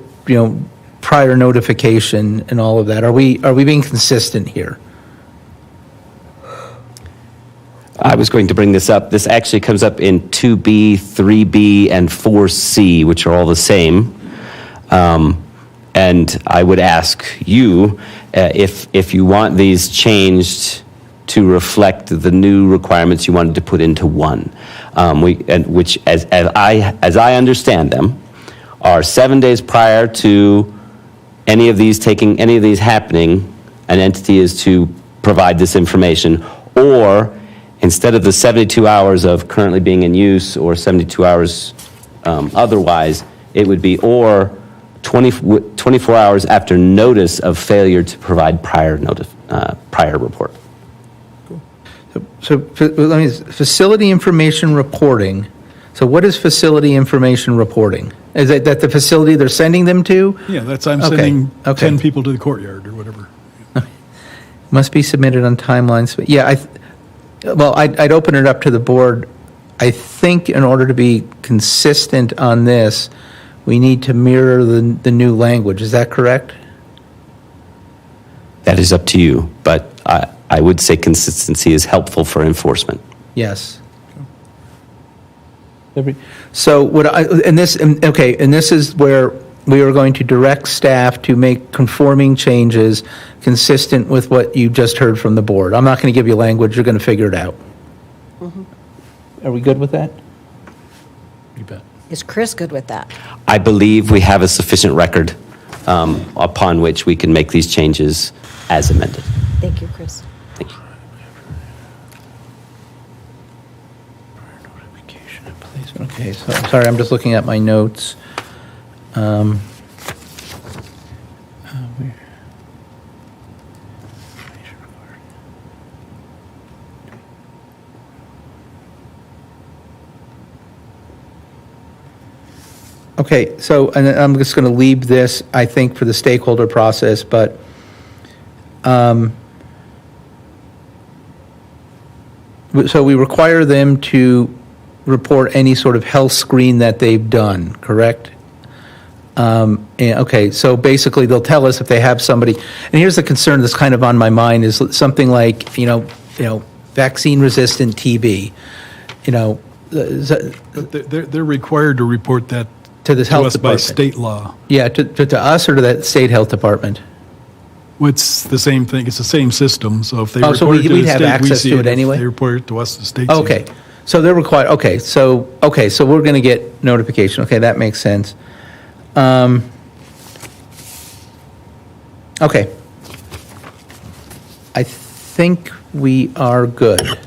prior notification and all of that? Are we being consistent here? I was going to bring this up. This actually comes up in 2B, 3B, and 4C, which are all the same. And I would ask you if you want these changed to reflect the new requirements you wanted to put into one, which, as I understand them, are 7 days prior to any of these happening. An entity is to provide this information, or instead of the 72 hours of currently being in use or 72 hours otherwise, it would be or 24 hours after notice of failure to provide prior report. So let me, facility information reporting. So what is facility information reporting? Is it that the facility they're sending them to? Yeah, I'm Okay, sending okay. 10 people to the courtyard or whatever. Must be submitted on timelines. Yeah, I'd open it up to the board. I think in order to be consistent on this, we need to mirror the new language. Is that correct? That is up to you, but I would say consistency is helpful for enforcement. Yes. So and this is where we are going to direct staff to make conforming changes consistent with what you just heard from the board. I'm not going to give you language. You're going to figure it out. Are we good with that? You bet. Is Chris good with that? I believe we have a sufficient record upon which we can make these changes as amended. Thank you, Chris. Thank you. Okay, so, sorry, I'm just looking at my notes. Okay, so, and I'm just going to leave this, I think, for the stakeholder process, but so we require them to report any sort of health screen that they've done, correct? Okay, so basically they'll tell us if they have somebody, and here's the concern that's kind of on my mind, is something like, vaccine-resistant TB, But they're required to report that to the health us by department. state law. Yeah, to us or to that state health department? Well, it's the same thing. It's the same system. So if they Oh, report so it to we'd the have state, we access see to it If anyway? they report it to us, the state sees Okay, it. so they're required, okay, so we're going to get notification, okay, that makes sense. Okay. I think we are good.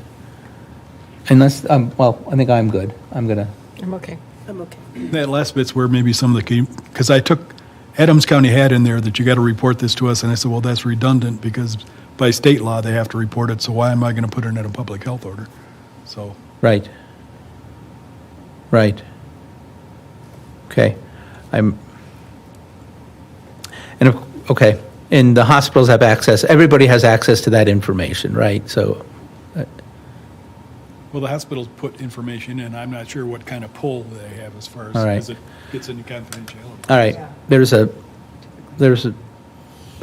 Unless, well, I think I'm good. I'm going to, I'm okay. I'm okay. That last bit's where maybe some of the key, because I took, Adams County had in there that you got to report this to us, and I said, well, that's redundant because by state law, they have to report it, so why am I going to put it in a public health order? So Right. Right. Okay. Okay, and the hospitals have access, everybody has access to that information, right? So, well, the hospitals put information in. I'm not sure what kind of pull they have as far as, All right. because it gets into confidentiality. all right,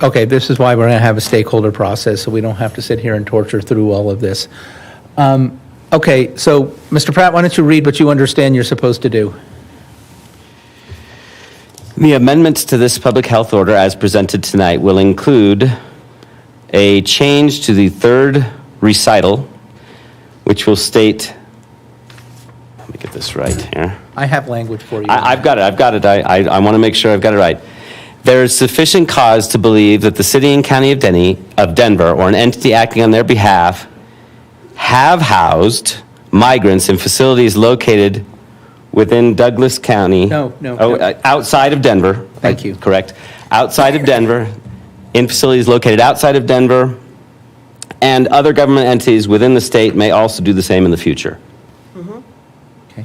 okay, this is why we're going to have a stakeholder process, so we don't have to sit here and torture through all of this. Okay, so, Mr. Pratt, why don't you read what you understand you're supposed to do? The amendments to this public health order as presented tonight will include a change to the third recital, which will state, let me get this right here. I have language for you. I've got it. I want to make sure I've got it right. There is sufficient cause to believe that the city and county of Denver, or an entity acting on their behalf, have housed migrants in facilities located within Douglas County. No. Outside of Denver. Thank you. Correct. Outside of Denver, in facilities located outside of Denver, and other government entities within the state may also do the same in the future. Okay.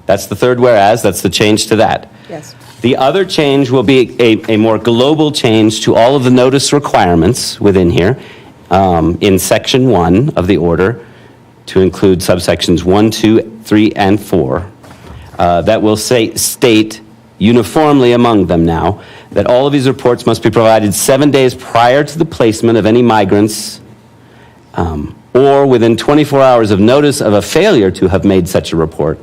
That's the third whereas. That's the change to that. Yes. The other change will be a more global change to all of the notice requirements within here in Section 1 of the order to include subsections 1, 2, 3, and 4 that will state uniformly among them now that all of these reports must be provided 7 days prior to the placement of any migrants or within 24 hours of notice of a failure to have made such a report.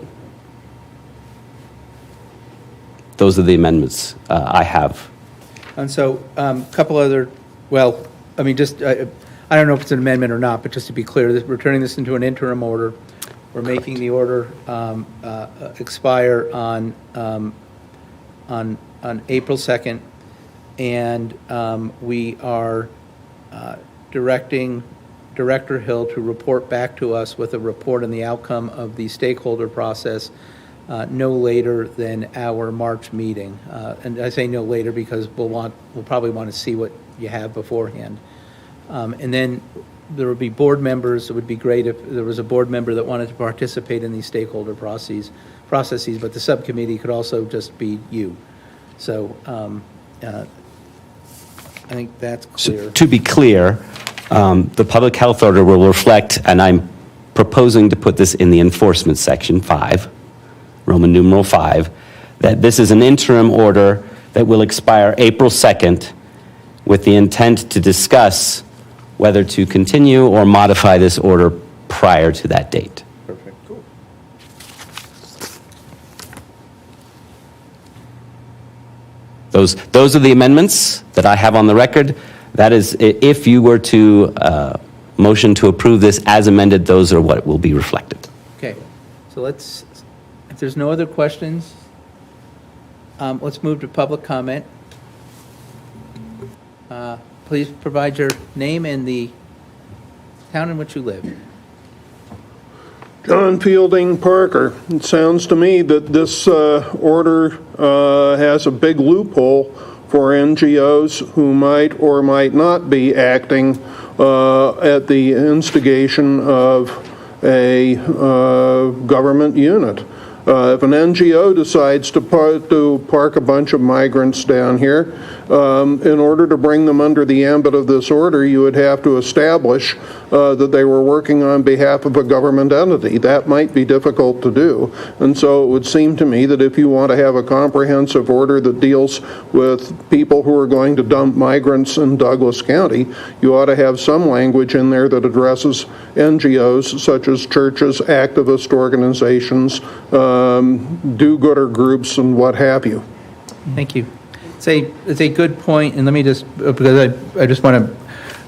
Those are the amendments I have. And so, a couple other, well, I mean, just, I don't know if it's an amendment or not, but just to be clear, we're turning this into an interim order. We're making the order expire on April 2nd, and we are directing Director Hill to report back to us with a report on the outcome of the stakeholder process no later than our March meeting. And I say no later because we'll probably want to see what you have beforehand. And then there would be board members. It would be great if there was a board member that wanted to participate in these stakeholder processes, but the subcommittee could also just be you. So I think that's clear. So, to be clear, the public health order will reflect, and I'm proposing to put this in the enforcement section 5, Roman numeral 5, that this is an interim order that will expire April 2nd with the intent to discuss whether to continue or modify this order prior to that date. Perfect. Cool. Those are the amendments that I have on the record. That is, if you were to motion to approve this as amended, those are what will be reflected. Okay. So if there's no other questions, let's move to public comment. Please provide your name and the town in which you live. John Fielding Parker. It sounds to me that this order has a big loophole for NGOs who might or might not be acting at the instigation of a government unit. If an NGO decides to park a bunch of migrants down here, in order to bring them under the ambit of this order, you would have to establish that they were working on behalf of a government entity. That might be difficult to do. And so it would seem to me that if you want to have a comprehensive order that deals with people who are going to dump migrants in Douglas County, you ought to have some language in there that addresses NGOs such as churches, activist organizations, do-gooder groups, and what have you. Thank you. It's a good point, and let me just, because I just want to,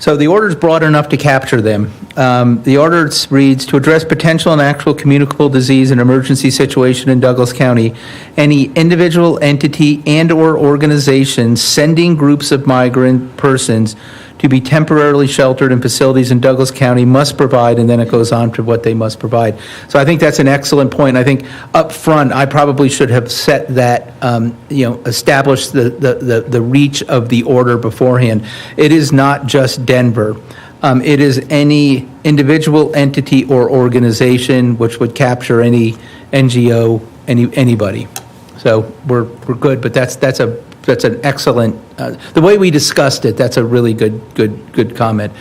so the order is broad enough to capture them. The order reads, to address potential and actual communicable disease and emergency situation in Douglas County, any individual, entity, and/or organization sending groups of migrant persons to be temporarily sheltered in facilities in Douglas County must provide, and then it goes on to what they must provide. So I think that's an excellent point. I think up front, I probably should have set that, established the reach of the order beforehand. It is not just Denver. It is any individual, entity, or organization, which would capture any NGO, anybody. So we're good, but that's an excellent, the way we discussed it, that's a really good comment.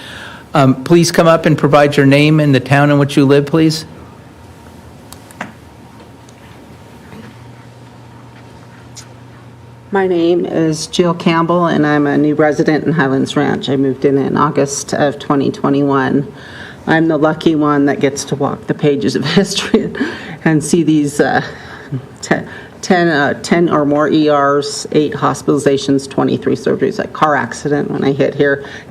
Please come up and provide your name and the town in which you live, please. My name is Jill Campbell, and I'm a new resident in Highlands Ranch. I moved in August of 2021. I'm the lucky one that gets to walk the pages of history and see these 10 or more ERs, 8 hospitalizations, 23 surgeries. A car accident when I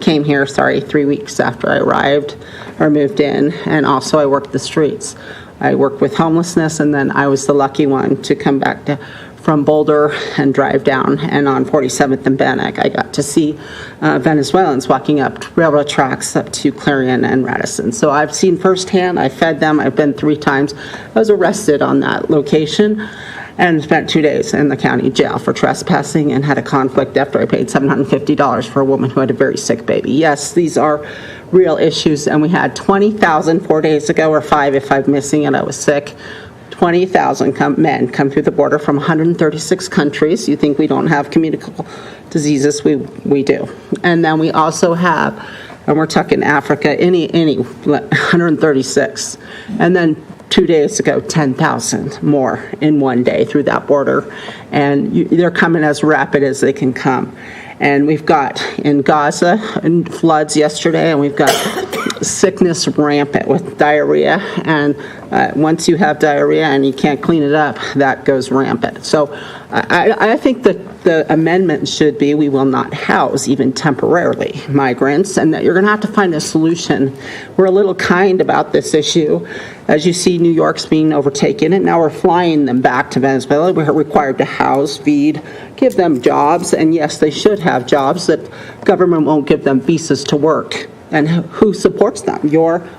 came here 3 weeks after I arrived or moved in, and also I worked the streets. I worked with homelessness, and then I was the lucky one to come back from Boulder and drive down, and on 47th and Bannock, I got to see Venezuelans walking up railroad tracks up to Clarion and Radisson. So I've seen firsthand, I fed them, I've been 3 times. I was arrested on that location and spent 2 days in the county jail for trespassing and had a conflict after I paid $750 for a woman who had a very sick baby. Yes, these are real issues, and we had 20,000 4 days ago, or 5 if I'm missing it, I was sick. 20,000 men come through the border from 136 countries. You think we don't have communicable diseases? We do. And then we also have, and we're talking Africa, any 136. And then 2 days ago, 10,000 more in one day through that border. And they're coming as rapid as they can come. And we've got in Gaza and floods yesterday, and we've got sickness rampant with diarrhea. And once you have diarrhea and you can't clean it up, that goes rampant. So I think that the amendment should be we will not house, even temporarily, migrants, and that you're going to have to find a solution. We're a little kind about this issue. As you see, New York's being overtaken, and now we're flying them back to Venezuela. We're required to house, feed, give them jobs, and yes, they should have jobs. That government won't give them visas to work. And who supports them?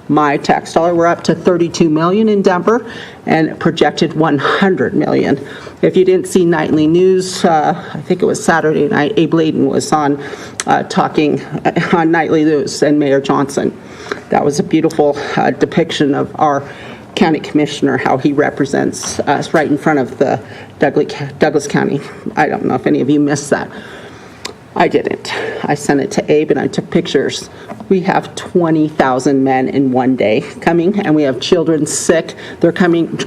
My tax dollar. We're up to $32 million in Denver and projected $100 million. If you didn't see nightly news, I think it was Saturday night, Abe Layden was on talking on nightly news, and Mayor Johnson. That was a beautiful depiction of our county commissioner, how he represents us right in front of the Douglas County. I don't know if any of you missed that. I didn't. I sent it to Abe and I took pictures. We have 20,000 men in one day coming, and we have children sick. They're coming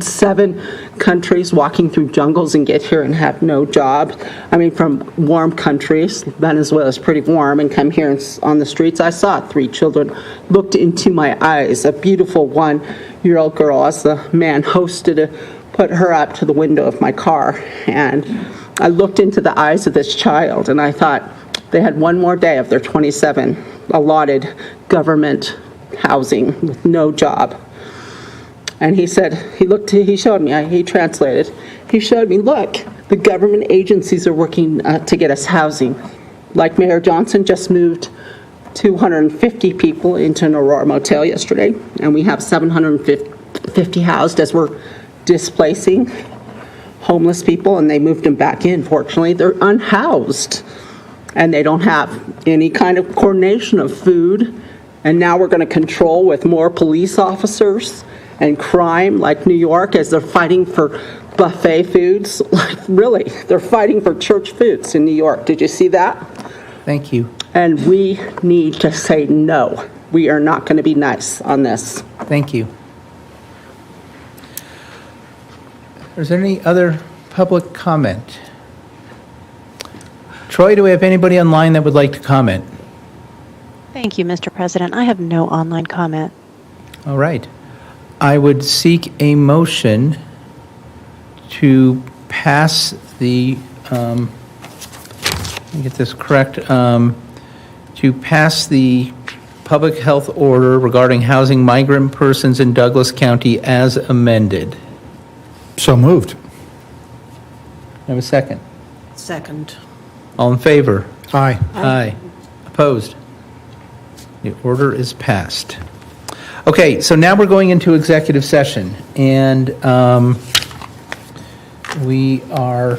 7 countries, walking through jungles and get here and have no job. I mean, from warm countries. Venezuela is pretty warm, and come here on the streets. I saw 3 children looked into my eyes. A beautiful 1-year-old girl, as the man hosted, put her up to the window of my car, and I looked into the eyes of this child, and I thought they had one more day of their 27 allotted government housing with no job. And he said, he showed me, he translated, he showed me, look, the government agencies are working to get us housing. Like Mayor Johnson just moved 250 people into an Aurora motel yesterday, and we have 750 housed as we're displacing homeless people, and they moved them back in. Fortunately, they're unhoused, and they don't have any kind of coordination of food. And now we're going to control with more police officers and crime, like New York, as they're fighting for buffet foods. Like, really, they're fighting for church foods in New York. Did you see that? Thank you. And we need to say no. We are not going to be nice on this. Thank you. Is there any other public comment? Troy, do we have anybody online that would like to comment? Thank you, Mr. President. I have no online comment. All right. I would seek a motion to pass the, let me get this correct, to pass the public health order regarding housing migrant persons in Douglas County as amended. So moved. Have a second? Second. All in favor? Aye. Aye. Opposed? The order is passed. Okay, so now we're going into executive session, and we are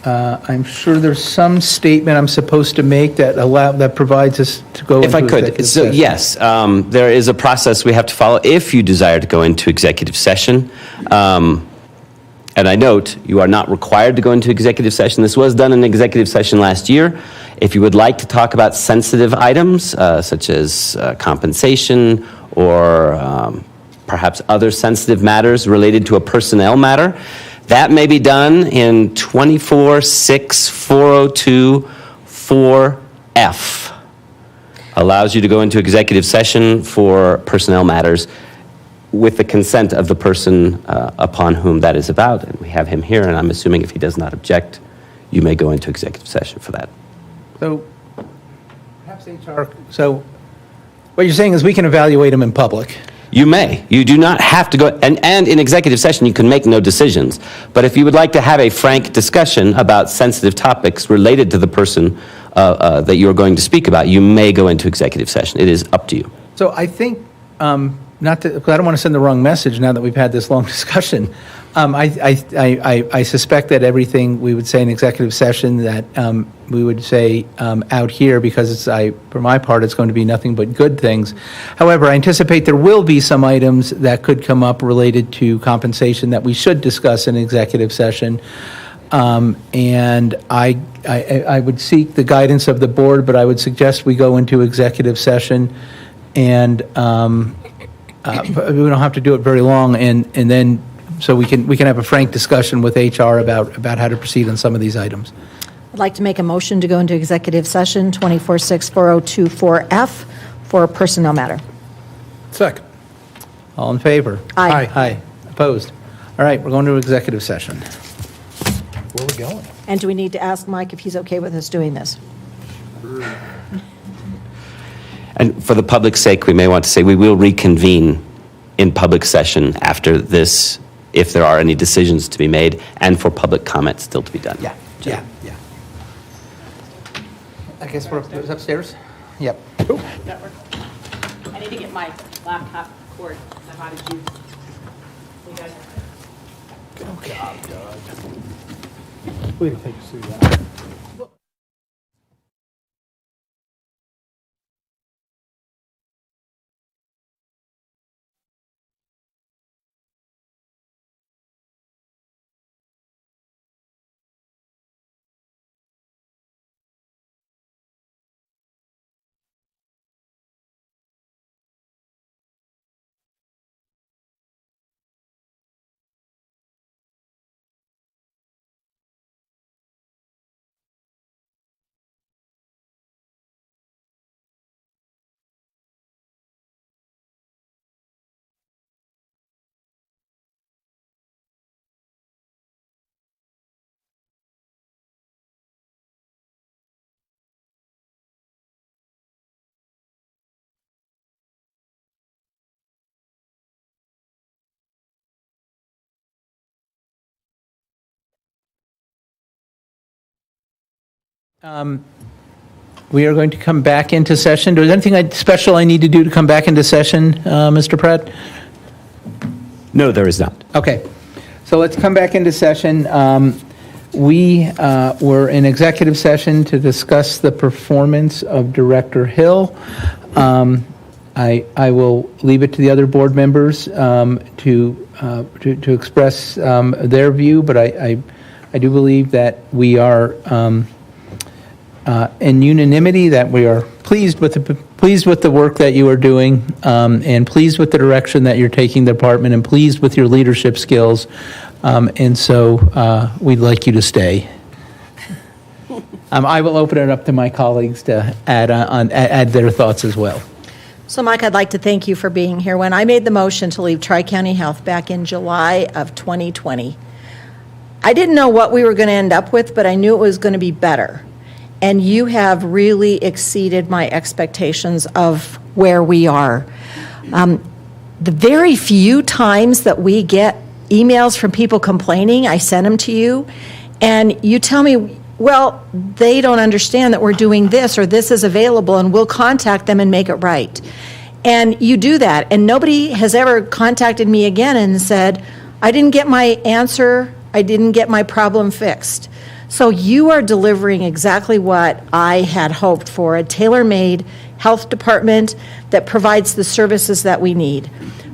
I'm sure there's some statement I'm supposed to make that provides us to go If into I could, executive so session. yes, there is a process we have to follow if you desire to go into executive session. And I note, you are not required to go into executive session. This was done in executive session last year. If you would like to talk about sensitive items, such as compensation or perhaps other sensitive matters related to a personnel matter, that may be done in 24-6-402-4F. Allows you to go into executive session for personnel matters with the consent of the person upon whom that is about. And we have him here, and I'm assuming if he does not object, you may go into executive session for that. So, perhaps HR, so what you're saying is we can evaluate them in public. You may. You do not have to go, and in executive session, you can make no decisions. But if you would like to have a frank discussion about sensitive topics related to the person that you're going to speak about, you may go into executive session. It is up to you. So I think, because I don't want to send the wrong message now that we've had this long discussion. I suspect that everything we would say in executive session that we would say out here, because for my part, it's going to be nothing but good things. However, I anticipate there will be some items that could come up related to compensation that we should discuss in executive session. And I would seek the guidance of the board, but I would suggest we go into executive session, and we don't have to do it very long, and then so we can have a frank discussion with HR about how to proceed on some of these items. I'd like to make a motion to go into executive session 24-6-402-4F for a personnel matter. Second. All in favor? Aye. Aye. Opposed? All right, we're going to executive session. Where are we going? And do we need to ask Mike if he's okay with us doing this? And for the public's sake, we may want to say we will reconvene in public session after this, if there are any decisions to be made, and for public comment still to be done. Yeah. I guess we're upstairs? Yep. I need to get my laptop cord. I'm out of juice. Okay. Way to take us through that. We are going to come back into session. Is there anything special I need to do to come back into session, Mr. Pratt? No, there is not. Okay, so let's come back into session. We were in executive session to discuss the performance of Director Hill. I will leave it to the other board members to express their view, but I do believe that we are in unanimity, that we are pleased with the work that you are doing, and pleased with the direction that you're taking the department, and pleased with your leadership skills, and so we'd like you to stay. I will open it up to my colleagues to add their thoughts as well. So, Mike, I'd like to thank you for being here. When I made the motion to leave Tri-County Health back in July of 2020, I didn't know what we were going to end up with, but I knew it was going to be better. And you have really exceeded my expectations of where we are. The very few times that we get emails from people complaining, I send them to you, and you tell me, well, they don't understand that we're doing this, or this is available, and we'll contact them and make it right. And you do that, and nobody has ever contacted me again and said, I didn't get my answer, I didn't get my problem fixed. So you are delivering exactly what I had hoped for, a tailor-made health department that provides the services that we need.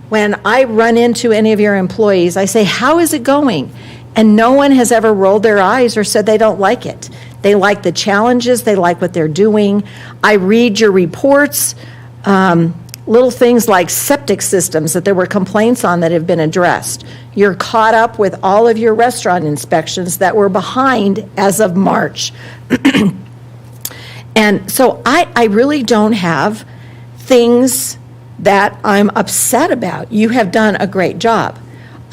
When I run into any of your employees, I say, how is it going? And no one has ever rolled their eyes or said they don't like it. They like the challenges, they like what they're doing. I read your reports, little things like septic systems that there were complaints on that have been addressed. You're caught up with all of your restaurant inspections that were behind as of March. And so I really don't have things that I'm upset about. You have done a great job.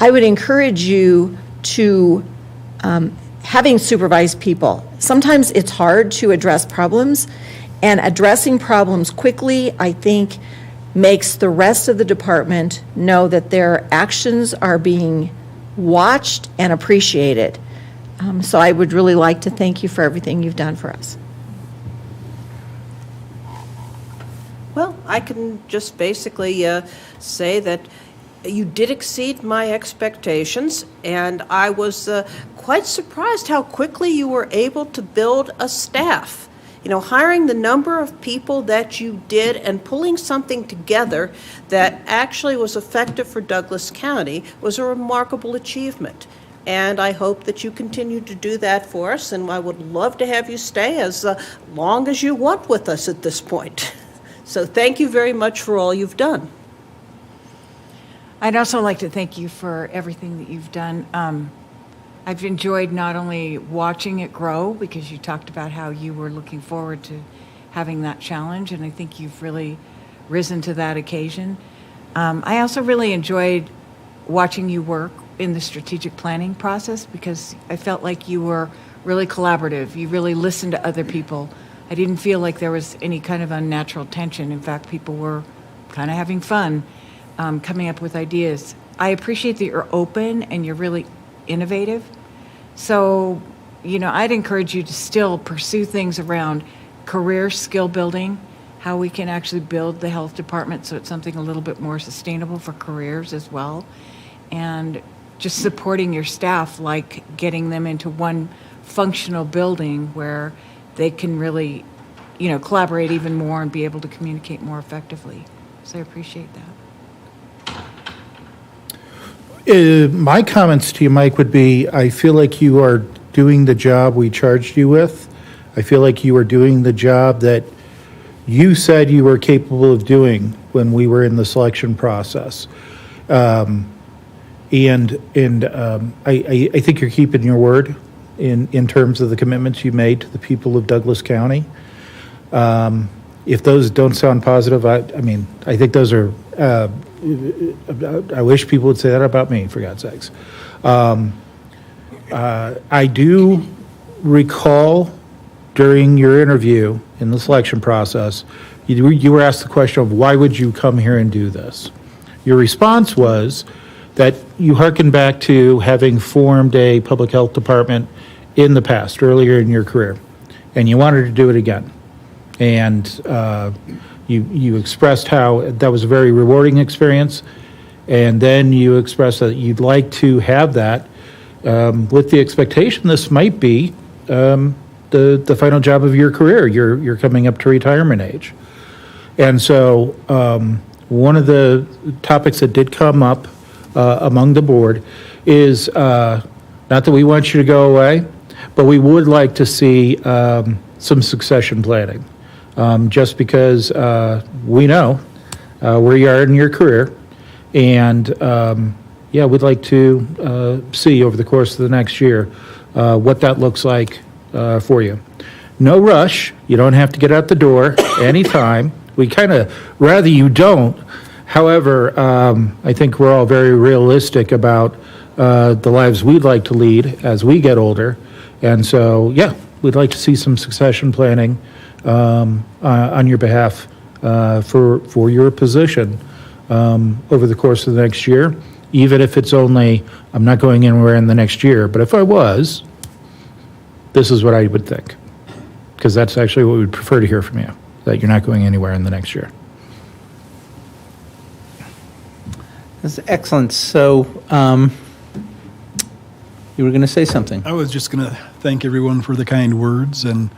I would encourage you to, having supervised people, sometimes it's hard to address problems, and addressing problems quickly, I think, makes the rest of the department know that their actions are being watched and appreciated. So I would really like to thank you for everything you've done for us. Well, I can just basically say that you did exceed my expectations, and I was quite surprised how quickly you were able to build a staff. You know, hiring the number of people that you did and pulling something together that actually was effective for Douglas County was a remarkable achievement. And I hope that you continue to do that for us, and I would love to have you stay as long as you want with us at this point. So thank you very much for all you've done. I'd also like to thank you for everything that you've done. I've enjoyed not only watching it grow, because you talked about how you were looking forward to having that challenge, and I think you've really risen to that occasion. I also really enjoyed watching you work in the strategic planning process, because I felt like you were really collaborative. You really listened to other people. I didn't feel like there was any kind of unnatural tension. In fact, people were kind of having fun coming up with ideas. I appreciate that you're open and you're really innovative. So, you know, I'd encourage you to still pursue things around career skill building, how we can actually build the health department so it's something a little bit more sustainable for careers as well. And just supporting your staff, like getting them into one functional building where they can really, you know, collaborate even more and be able to communicate more effectively. So I appreciate that. My comments to you, Mike, would be, I feel like you are doing the job we charged you with. I feel like you are doing the job that you said you were capable of doing when we were in the selection process. I think you're keeping your word in terms of the commitments you made to the people of Douglas County. If those don't sound positive, I think those are, I wish people would say that about me, for God's sakes. I do recall during your interview in the selection process, you were asked the question of why would you come here and do this? Your response was that you hearken back to having formed a public health department in the past, earlier in your career, and you wanted to do it again. And you expressed how that was a very rewarding experience, and then you expressed that you'd like to have that with the expectation this might be the final job of your career. You're coming up to retirement age. And so one of the topics that did come up among the board is not that we want you to go away, but we would like to see some succession planning. Just because we know where you are in your career, and we'd like to see over the course of the next year what that looks like for you. No rush. You don't have to get out the door anytime. We kind of rather you don't. However, I think we're all very realistic about the lives we'd like to lead as we get older, and so we'd like to see some succession planning on your behalf for your position over the course of the next year, even if it's only, I'm not going anywhere in the next year, but if I was, this is what I would think, because that's actually what we'd prefer to hear from you, that you're not going anywhere in the next year. That's excellent. So You were going to say something. I was just going to thank everyone for the kind words, and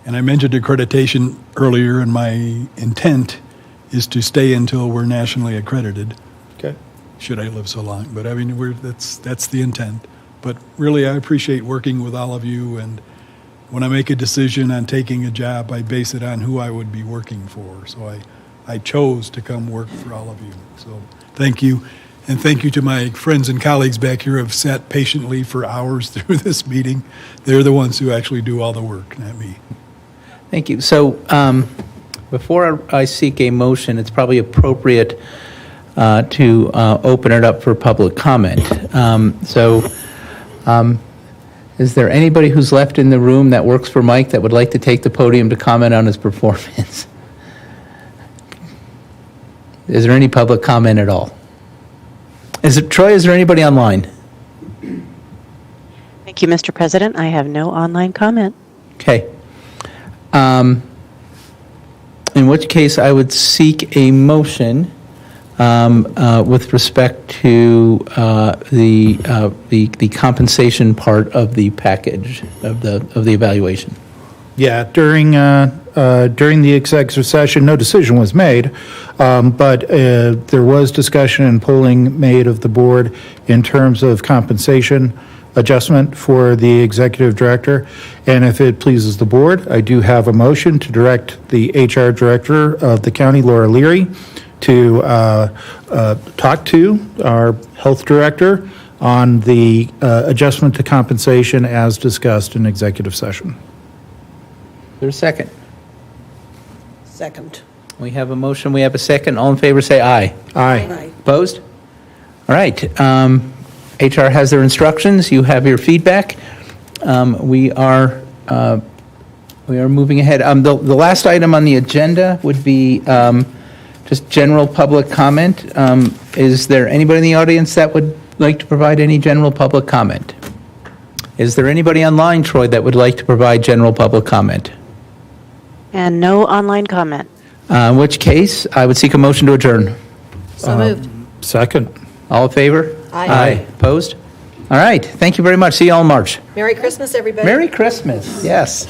I mentioned accreditation earlier, and my intent is to stay until we're nationally accredited. Okay. Should I live so long? But I mean, that's the intent. But really, I appreciate working with all of you, and when I make a decision on taking a job, I base it on who I would be working for. So I chose to come work for all of you. So thank you. And thank you to my friends and colleagues back here who have sat patiently for hours through this meeting. They're the ones who actually do all the work, not me. Thank you. So before I seek a motion, it's probably appropriate to open it up for public comment. Is there anybody who's left in the room that works for Mike that would like to take the podium to comment on his performance? Is there any public comment at all? Troy, is there anybody online? Thank you, Mr. President. I have no online comment. Okay. In which case, I would seek a motion with respect to the compensation part of the package of the evaluation. Yeah, during the executive session, no decision was made, but there was discussion and polling made of the board in terms of compensation adjustment for the executive director. And if it pleases the board, I do have a motion to direct the HR director of the county, Laura Leary, to talk to our health director on the adjustment to compensation as discussed in executive session. Is there a second? Second. We have a motion, we have a second. All in favor, say aye. Aye. Opposed? All right. HR has their instructions. You have your feedback. We are moving ahead. The last item on the agenda would be just general public comment. Is there anybody in the audience that would like to provide any general public comment? Is there anybody online, Troy, that would like to provide general public comment? And no online comment. In which case, I would seek a motion to adjourn. So moved. Second. All in favor? Aye. Opposed? All right. Thank you very much. See you all in March. Merry Christmas, everybody. Merry Christmas. Yes.